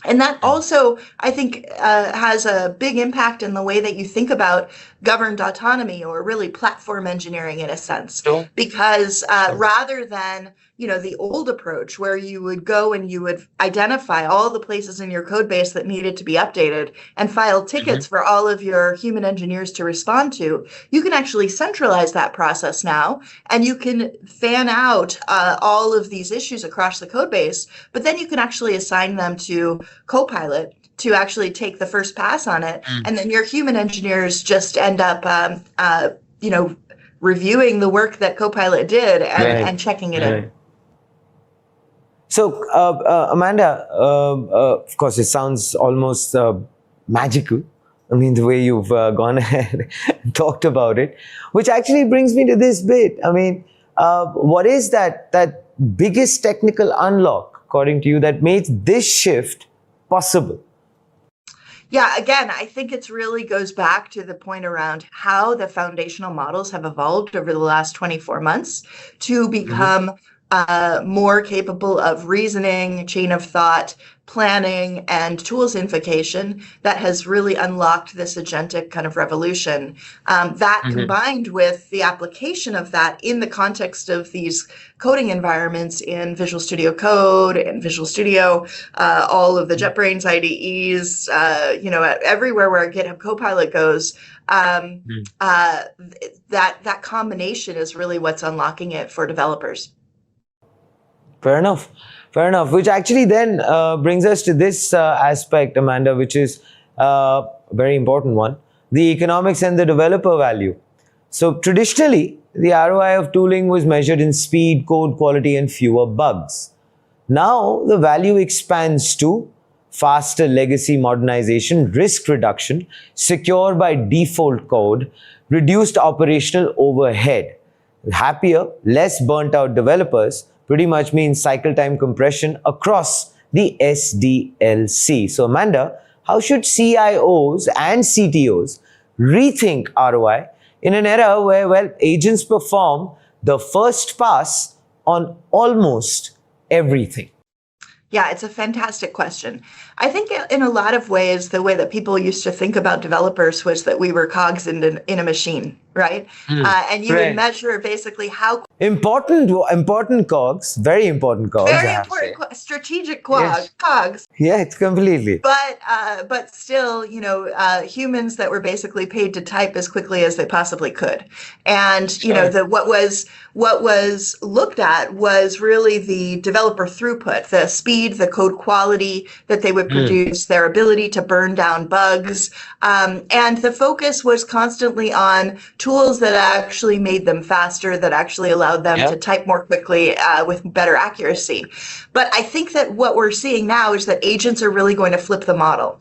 And that also, I think, has a big impact in the way that you think about governed autonomy, or really platform engineering in a sense. Because rather than, the old approach where you would go and you would identify all the places in your code base that needed to be updated and file tickets for all of your human engineers to respond to, you can actually centralize that process now, and you can fan out all of these issues across the code base, but then you can actually assign them to Copilot to actually take the first pass on it. And then your human engineers just end up, reviewing the work that Copilot did and checking it in. So, Amanda, of course, it sounds almost magical. I mean, the way you've gone ahead and talked about it, which actually brings me to this bit. I mean, what is that biggest technical unlock, according to you, that made this shift possible? Yeah, again, I think it really goes back to the point around how the foundational models have evolved over the last 24 months to become more capable of reasoning, chain of thought, planning, and tools invocation that has really unlocked this agentic kind of revolution. That combined with the application of that in the context of these coding environments in Visual Studio Code and Visual Studio, all of the JetBrains IDEs, everywhere where GitHub Copilot goes, that combination is really what's unlocking it for developers. Fair enough. Which actually then brings us to this aspect, Amanda, which is a very important one, the economics and the developer value. So traditionally, the ROI of tooling was measured in speed, code quality, and fewer bugs. Now the value expands to faster legacy modernization, risk reduction, secure by default code, reduced operational overhead. Happier, less burnt out developers pretty much means cycle time compression across the SDLC. So Amanda, how should CIOs and CTOs rethink ROI in an era where, agents perform the first pass on almost everything? Yeah, it's a fantastic question. I think in a lot of ways, the way that people used to think about developers was that we were cogs in a machine, right? And you would measure basically how important cogs, very important cogs, very important strategic cogs. Yeah, it's completely. But still, humans that were basically paid to type as quickly as they possibly could, and what was looked at was really the developer throughput, the speed, the code quality that they would produce, their ability to burn down bugs, and the focus was constantly on tools that actually made them faster, that actually allowed them to type more quickly with better accuracy. But I think that what we're seeing now is that agents are really going to flip the model.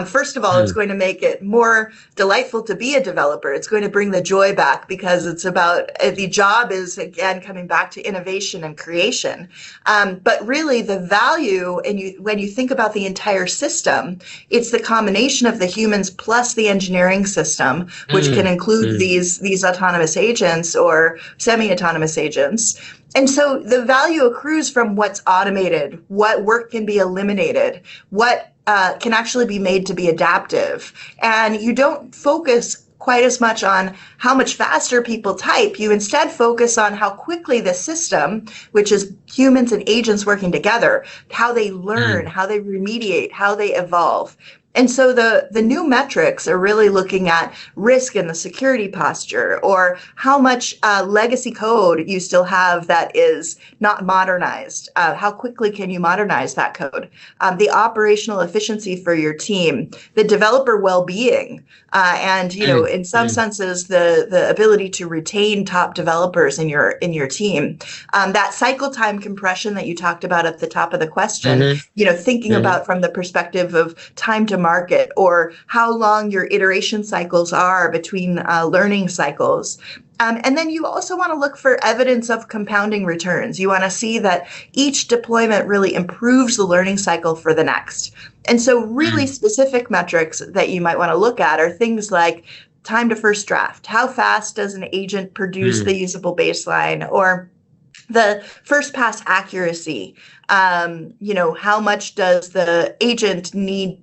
First of all, it's going to make it more delightful to be a developer. It's going to bring the joy back, because it's about the job is, again, coming back to innovation and creation. But really the value, and when you think about the entire system, it's the combination of the humans plus the engineering system, which can include these these autonomous agents or semi-autonomous agents. And so the value accrues from what's automated, what work can be eliminated, what can actually be made to be adaptive. And you don't focus quite as much on how much faster people type. You instead focus on how quickly the system, which is humans and agents working together, how they learn, how they remediate, how they evolve. And so the new metrics are really looking at risk in the security posture, or how much legacy code you still have that is not modernized. How quickly can you modernize that code? The operational efficiency for your team, the developer well-being, and in some senses, the ability to retain top developers in your team. That cycle time compression that you talked about at the top of the question. Thinking about from the perspective of time to market, or how long your iteration cycles are between learning cycles. And then you also want to look for evidence of compounding returns. You want to see that each deployment really improves the learning cycle for the next. And so really specific metrics that you might want to look at are things like time to first draft. How fast does an agent produce the usable baseline, or the first pass accuracy? How much does the agent need,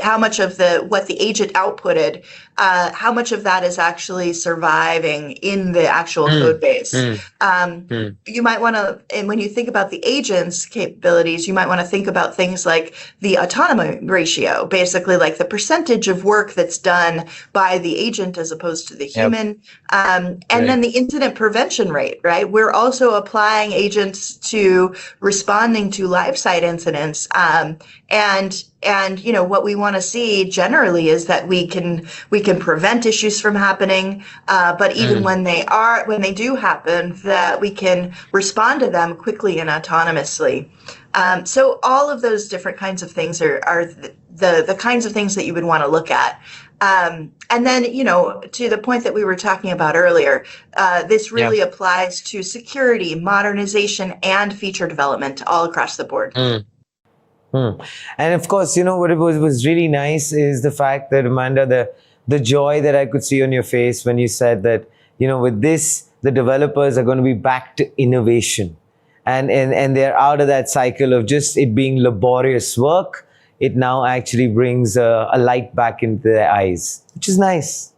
how much of what the agent outputted, how much of that is actually surviving in the actual code base? You might want to, and when you think about the agent's capabilities, you might want to think about things like the autonomy ratio, basically like the percentage of work that's done by the agent as opposed to the human. And then the incident prevention rate, right? We're also applying agents to responding to live site incidents. And what we want to see generally is that we can prevent issues from happening, but even when they do happen, that we can respond to them quickly and autonomously. So all of those different kinds of things are the kinds of things that you would want to look at. And then, to the point that we were talking about earlier, this really applies to security, modernization, and feature development all across the board. And of course, what it was really nice is the fact that, Amanda, the joy that I could see on your face when you said that, with this, the developers are going to be back to innovation. And they're out of that cycle of just it being laborious work. It now actually brings a light back into their eyes, which is nice.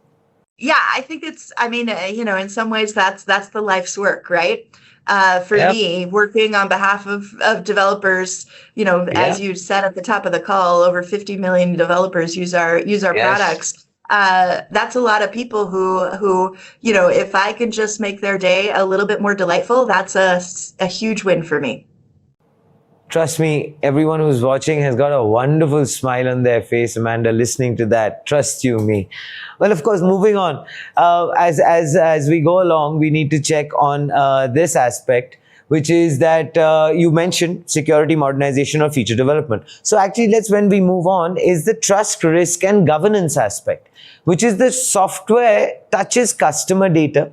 Yeah, I think in some ways that's the life's work, right? For me, working on behalf of developers, as you said at the top of the call, over 50 million developers use our products. That's a lot of people who, if I can just make their day a little bit more delightful, that's a huge win for me. Trust me, everyone who's watching has got a wonderful smile on their face, Amanda, listening to that. Trust you me. Well, of course, moving on. As we go along, we need to check on this aspect, which is that you mentioned security, modernization, or feature development. So actually, when we move on, is the trust, risk, and governance aspect, which is the software touches customer data,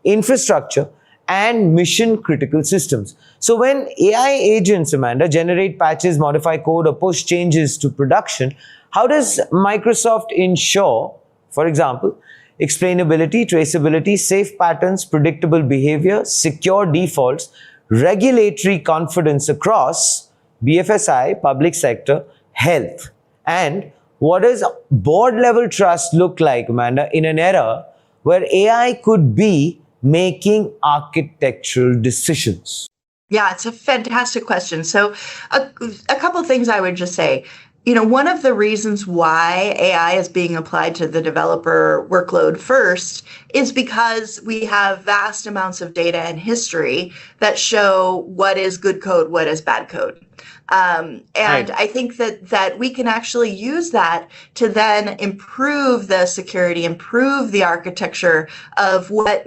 infrastructure, and mission-critical systems. So when AI agents, Amanda, generate patches, modify code, or push changes to production, how does Microsoft ensure, for example, explainability, traceability, safe patterns, predictable behavior, secure defaults, regulatory confidence across BFSI, public sector, health? And what does board-level trust look like, Amanda, in an era where AI could be making architectural decisions? Yeah, it's a fantastic question. So a couple of things I would just say. One of the reasons why AI is being applied to the developer workload first is because we have vast amounts of data and history that show what is good code, what is bad code. I think that we can actually use that to then improve the security, improve the architecture of what,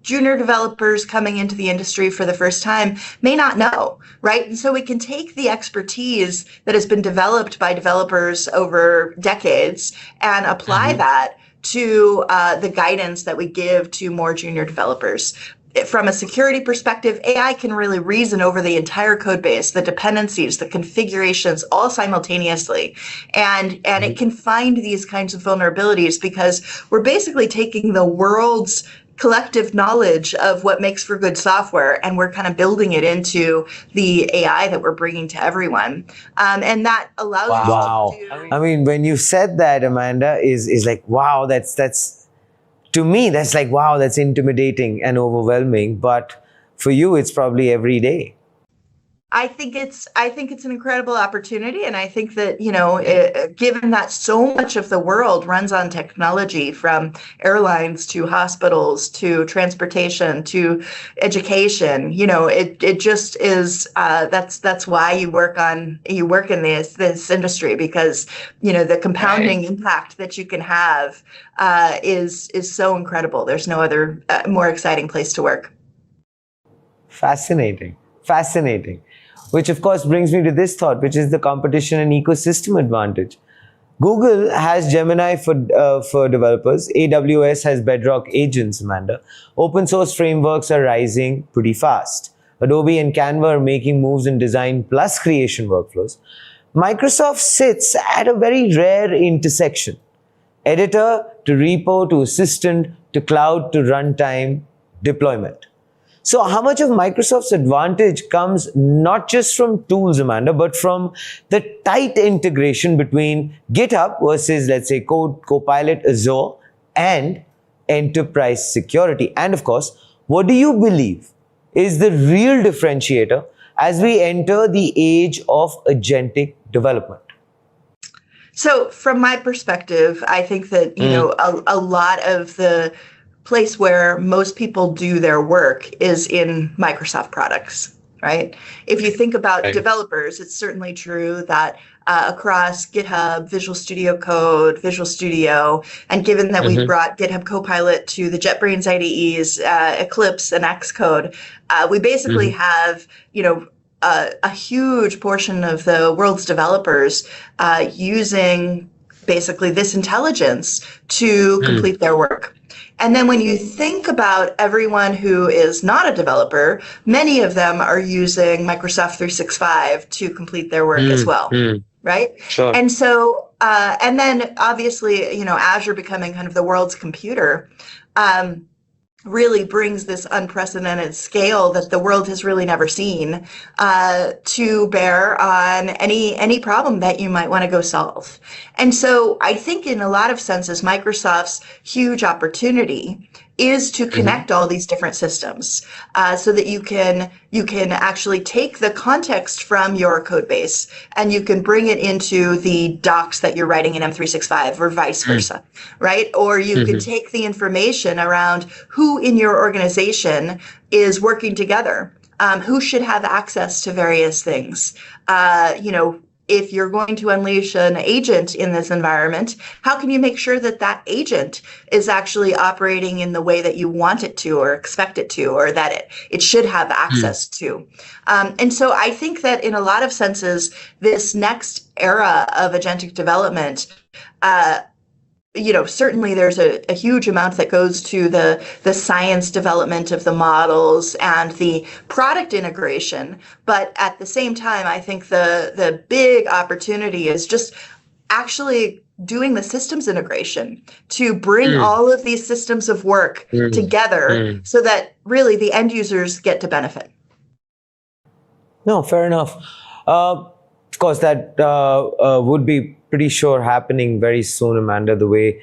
junior developers coming into the industry for the first time may not know, right? And so we can take the expertise that has been developed by developers over decades and apply that to the guidance that we give to more junior developers. from a security perspective, AI can really reason over the entire code base, the dependencies, the configurations, all simultaneously. And it can find these kinds of vulnerabilities because we're basically taking the world's collective knowledge of what makes for good software, and we're kind of building it into the AI that we're bringing to everyone. And that allows Wow. you to do... I mean, when you said that, Amanda, is like, wow, that's to me, that's like, wow, that's intimidating and overwhelming. But for you, it's probably every day. I think it's an incredible opportunity, and I think that, given that so much of the world runs on technology, from airlines to hospitals to transportation to education, it just is. That's why you work in this industry, because the compounding impact that you can have is so incredible. There's no other more exciting place to work. Fascinating. Which of course brings me to this thought, which is the competition and ecosystem advantage. Google has Gemini for developers. AWS has Bedrock agents, Amanda. Open source frameworks are rising pretty fast. Adobe and Canva are making moves in design plus creation workflows. Microsoft sits at a very rare intersection. Editor to repo to assistant to cloud to runtime deployment. So how much of Microsoft's advantage comes not just from tools, Amanda, but from the tight integration between GitHub versus, let's say, Copilot, Azure, and enterprise security? And of course, what do you believe is the real differentiator as we enter the age of agentic development? So from my perspective, I think that, a lot of the place where most people do their work is in Microsoft products, right? If you think about developers, it's certainly true that across GitHub, Visual Studio Code, Visual Studio, and given that we've brought GitHub Copilot to the JetBrains IDEs, Eclipse and Xcode, we basically have, a huge portion of the world's developers using basically this intelligence to complete their work. And then when you think about everyone who is not a developer, many of them are using Microsoft 365 to complete their work as well, right? Sure. And so, and then obviously, Azure becoming kind of the world's computer, really brings this unprecedented scale that the world has really never seen to bear on any problem that you might want to go solve. And so I think in a lot of senses, Microsoft's huge opportunity is to connect all these different systems so that you can actually take the context from your code base and you can bring it into the docs that you're writing in M365 or vice versa, right? Or you can take the information around who in your organization is working together, who should have access to various things, if you're going to unleash an agent in this environment, how can you make sure that that agent is actually operating in the way that you want it to or expect it to, or that it should have access to? And so I think that in a lot of senses, this next era of agentic development, certainly there's a huge amount that goes to the science development of the models and the product integration. But at the same time, I think the big opportunity is just actually doing the systems integration to bring all of these systems of work together so that really the end users get to benefit. No, fair enough. Of course, that would be pretty sure happening very soon, Amanda, the way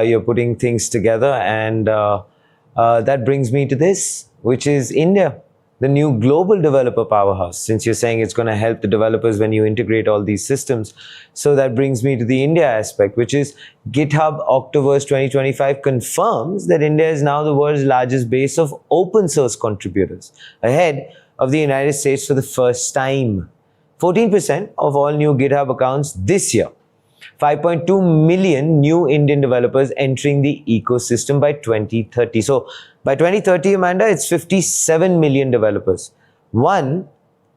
you're putting things together. And that brings me to this, which is India, the new global developer powerhouse, since you're saying it's going to help the developers when you integrate all these systems. So that brings me to the India aspect, which is GitHub Octoverse 2025 confirms that India is now the world's largest base of open source contributors, ahead of the United States for the first time. 14% of all new GitHub accounts this year. 5.2 million new Indian developers entering the ecosystem by 2030. So by 2030, Amanda, it's 57 million developers, 1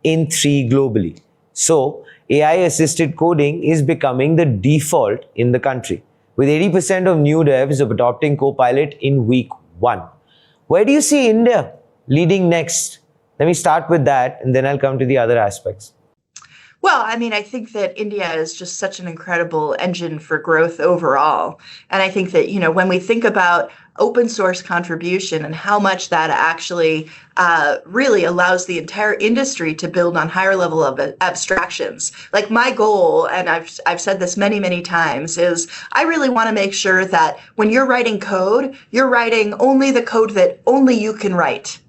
in 3 globally. So AI-assisted coding is becoming the default in the country, with 80% of new devs adopting Copilot in week 1. Where do you see India leading next? Let me start with that, and then I'll come to the other aspects. Well, I mean, I think that India is just such an incredible engine for growth overall. And I think that, when we think about open source contribution and how much that actually really allows the entire industry to build on higher level of abstractions. Like my goal, and I've said this many, many times, is I really want to make sure that when you're writing code, you're writing only the code that only you can write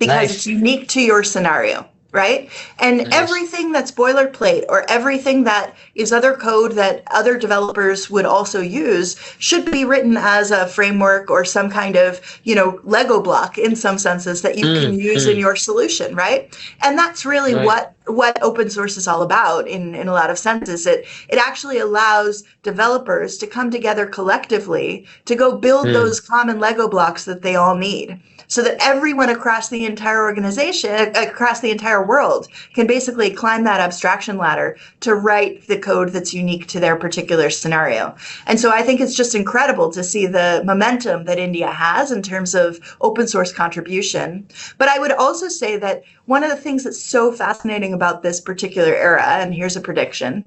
because it's unique to your scenario. Right? And everything that's boilerplate or everything that is other code that other developers would also use should be written as a framework or some kind of, Lego block in some senses that you can use in your solution, right? And that's really what open source is all about in a lot of senses. It actually allows developers to come together collectively to go build those common Lego blocks that they all need, so that everyone across the entire organization, across the entire world, can basically climb that abstraction ladder to write the code that's unique to their particular scenario. And so I think it's just incredible to see the momentum that India has in terms of open source contribution. But I would also say that one of the things that's so fascinating about this particular era, and here's a prediction,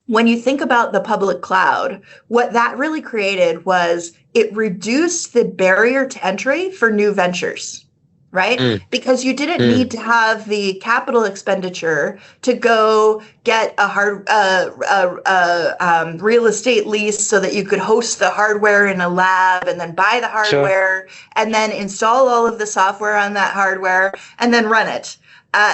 when you think about the public cloud, what that really created was it reduced the barrier to entry for new ventures, right? Because you didn't need to have the capital expenditure to go get a real estate lease so that you could host the hardware in a lab and then buy the hardware and then install all of the software on that hardware and then run it.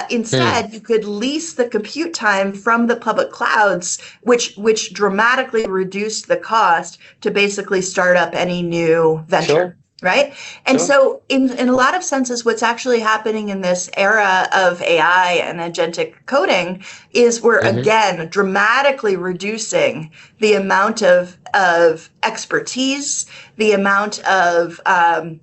Instead, you could lease the compute time from the public clouds, which dramatically reduced the cost to basically start up any new venture. Right? And so in a lot of senses, what's actually happening in this era of AI and agentic coding is we're again dramatically reducing the amount of expertise, the amount of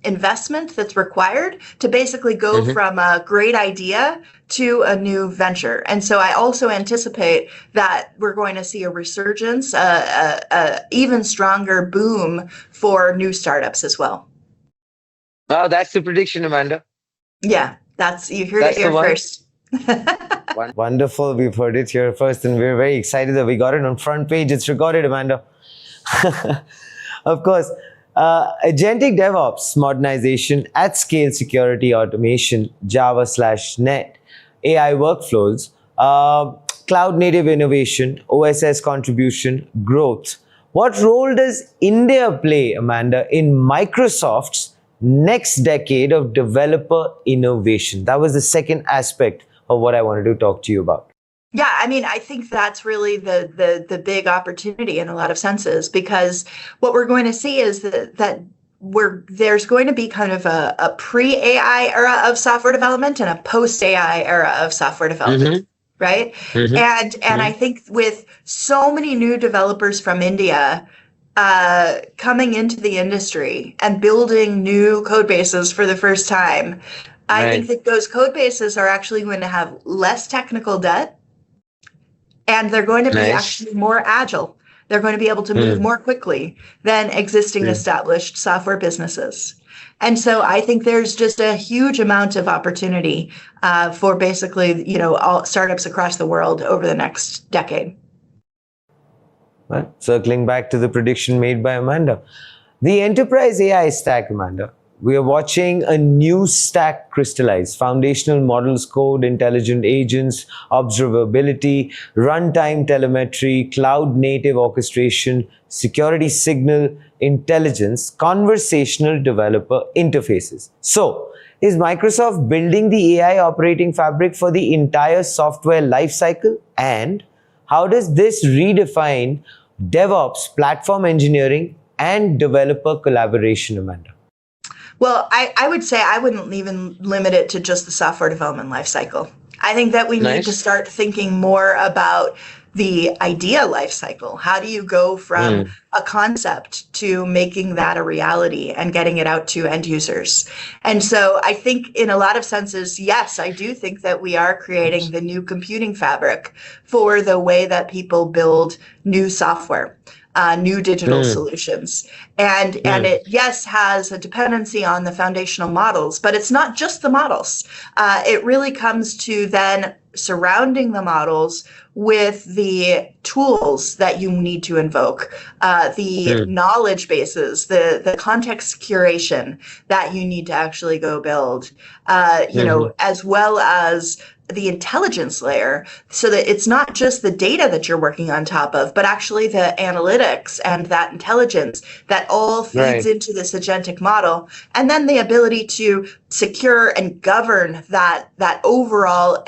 investment that's required to basically go from a great idea to a new venture. And so I also anticipate that we're going to see a resurgence, a even stronger boom for new startups as well. Oh, that's the prediction, Amanda. Yeah, you heard it here first. Wonderful. We've heard it here first, and we're very excited that we got it on front page. It's recorded, Amanda. Of course, agentic DevOps, modernization, at scale security automation, Java/Net, AI workflows, cloud native innovation, OSS contribution, growth. What role does India play, Amanda, in Microsoft's next decade of developer innovation? That was the second aspect of what I wanted to talk to you about. Yeah, I mean, I think that's really the big opportunity in a lot of senses, because what we're going to see is that there's going to be kind of a pre-AI era of software development and a post-AI era of software development. Right? And I think with so many new developers from India coming into the industry and building new code bases for the first time, I think that those code bases are actually going to have less technical debt, and they're going to be actually more agile. They're going to be able to move more quickly than existing established software businesses. And so I think there's just a huge amount of opportunity for basically, all startups across the world over the next decade. Well, circling back to the prediction made by Amanda, the enterprise AI stack, Amanda, we are watching a new stack crystallize. Foundational models, code, intelligent agents, observability, runtime telemetry, cloud native orchestration, security signal intelligence, conversational developer interfaces. So, is Microsoft building the AI operating fabric for the entire software lifecycle? And how does this redefine DevOps, platform engineering, and developer collaboration, Amanda? Well, I would say I wouldn't even limit it to just the software development lifecycle. I think that we need to start thinking more about the idea lifecycle. How do you go from a concept to making that a reality and getting it out to end users? And so I think in a lot of senses, yes, I do think that we are creating the new computing fabric for the way that people build new software. new digital solutions. And it, yes, has a dependency on the foundational models, but it's not just the models. It really comes to then surrounding the models with the tools that you need to invoke, the knowledge bases, the context curation that you need to actually go build, you know, as well as the intelligence layer, so that it's not just the data that you're working on top of, but actually the analytics and that intelligence that all feeds into this agentic model, and then the ability to secure and govern that overall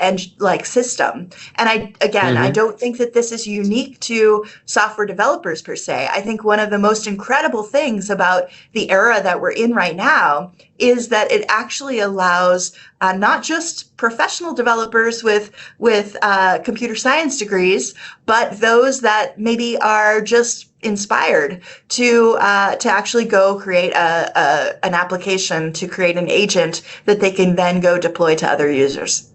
system. And I don't think that this is unique to software developers per se. I think one of the most incredible things about the era that we're in right now is that it actually allows not just professional developers with computer science degrees, but those that maybe are just inspired to actually go create an application, to create an agent that they can then go deploy to other users.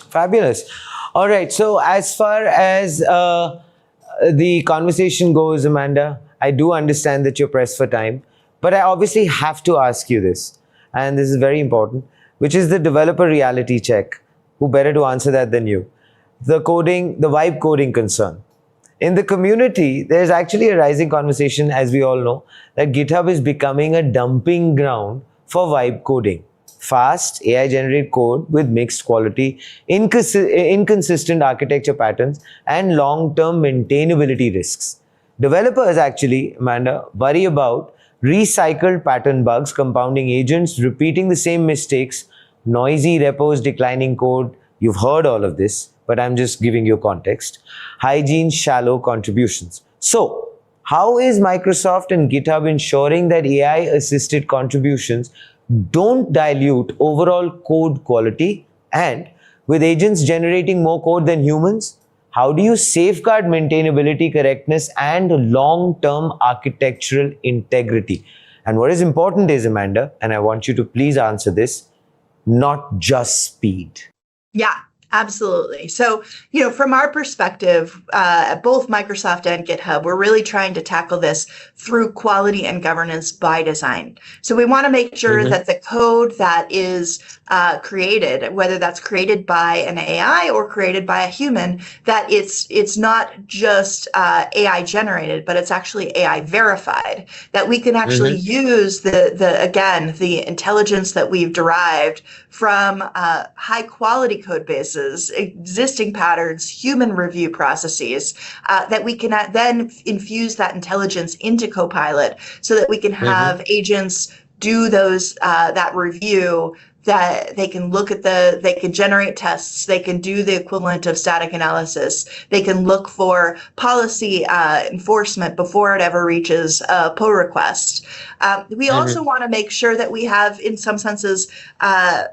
Fabulous. All right. So as far as the conversation goes, Amanda, I do understand that you're pressed for time, but I obviously have to ask you this, and this is very important, which is the developer reality check. Who better to answer that than you? The vibe coding concern. In the community, there's actually a rising conversation, as we all know, that GitHub is becoming a dumping ground for vibe coding. Fast, AI-generated code with mixed quality, inconsistent architecture patterns, and long-term maintainability risks. Developers actually, Amanda, worry about recycled pattern bugs, compounding agents, repeating the same mistakes, noisy repos, declining code. You've heard all of this, but I'm just giving you context. Hygiene, shallow contributions. So, how is Microsoft and GitHub ensuring that AI-assisted contributions don't dilute overall code quality? And with agents generating more code than humans, how do you safeguard maintainability, correctness, and long-term architectural integrity? And what is important is, Amanda, and I want you to please answer this, not just speed. Yeah. Absolutely. So, you know, from our perspective, at both Microsoft and GitHub, we're really trying to tackle this through quality and governance by design. So we want to make sure that the code that is created, whether that's created by an AI or created by a human, that it's not just AI generated, but it's actually AI verified, that we can actually use the intelligence that we've derived from high quality code bases, existing patterns, human review processes, that we can then infuse that intelligence into Copilot so that we can have agents do those that review, that they can look at they can generate tests, they can do the equivalent of static analysis, they can look for policy enforcement before it ever reaches a pull request. We also want to make sure that we have, in some senses,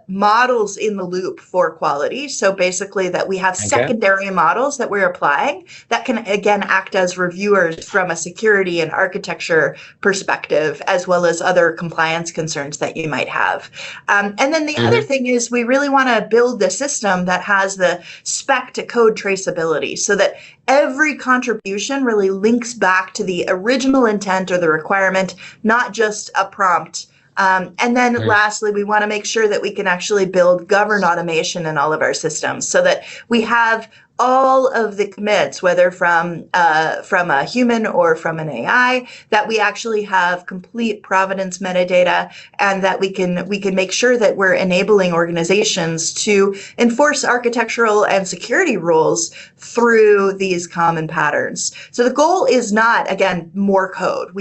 models in the loop for quality. So basically that we have secondary models that we're applying that can, again, act as reviewers from a security and architecture perspective, as well as other compliance concerns that you might have. And then the other thing is we really want to build the system that has the spec to code traceability, so that every contribution really links back to the original intent or the requirement, not just a prompt. And then lastly, we want to make sure that we can actually build governed automation in all of our systems, so that we have all of the commits, whether from a human or from an AI, that we actually have complete provenance metadata, and that we can make sure that we're enabling organizations to enforce architectural and security rules through these common patterns. So the goal is not, again, more code.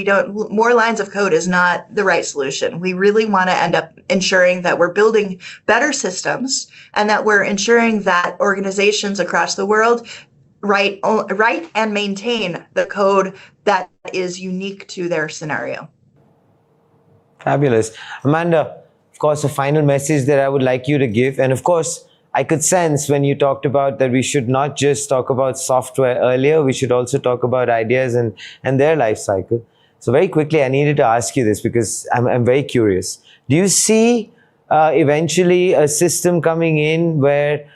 More lines of code is not the right solution. We really want to end up ensuring that we're building better systems, and that we're ensuring that organizations across the world write and maintain the code that is unique to their scenario. Fabulous. Amanda, of course, a final message that I would like you to give. And of course, I could sense when you talked about that we should not just talk about software earlier, we should also talk about ideas and their life cycle. So very quickly, I needed to ask you this because I'm very curious. Do you see eventually a system coming in where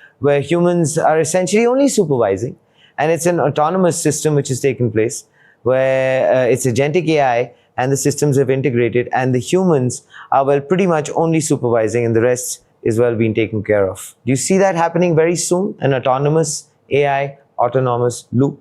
humans are essentially only supervising, and it's an autonomous system which is taking place, where it's agentic AI and the systems have integrated, and the humans are, well, pretty much only supervising, and the rest is, well, being taken care of. Do you see that happening very soon? An autonomous AI, autonomous loop?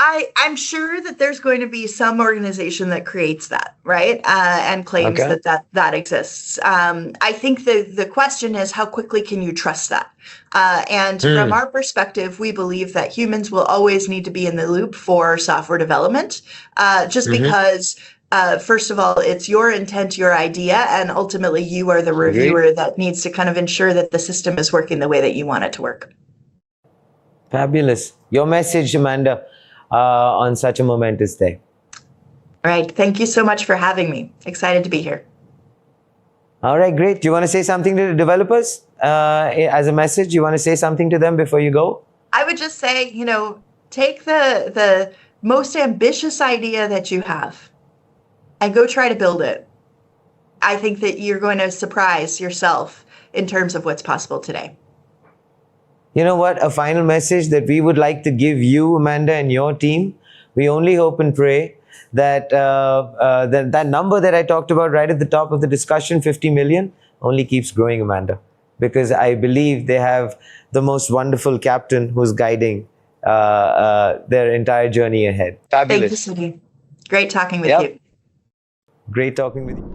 I'm sure that there's going to be some organization that creates that, right? And claims Okay. that exists. I think the question is, how quickly can you trust that? And from our perspective, we believe that humans will always need to be in the loop for software development, just because, first of all, it's your intent, your idea, and ultimately you are the reviewer that needs to kind of ensure that the system is working the way that you want it to work. Fabulous. Your message, Amanda, on such a momentous day. All right. Thank you so much for having me. Excited to be here. All right, great. Do you want to say something to the developers as a message? You want to say something to them before you go? I would just say, take the most ambitious idea that you have and go try to build it. I think that you're going to surprise yourself in terms of what's possible today. You know what? A final message that we would like to give you, Amanda, and your team. We only hope and pray that that number that I talked about right at the top of the discussion, 50 million, only keeps growing, Amanda, because I believe they have the most wonderful captain who's guiding their entire journey ahead. Fabulous. Thank you, Sudhi. Great talking with you. Great talking with you.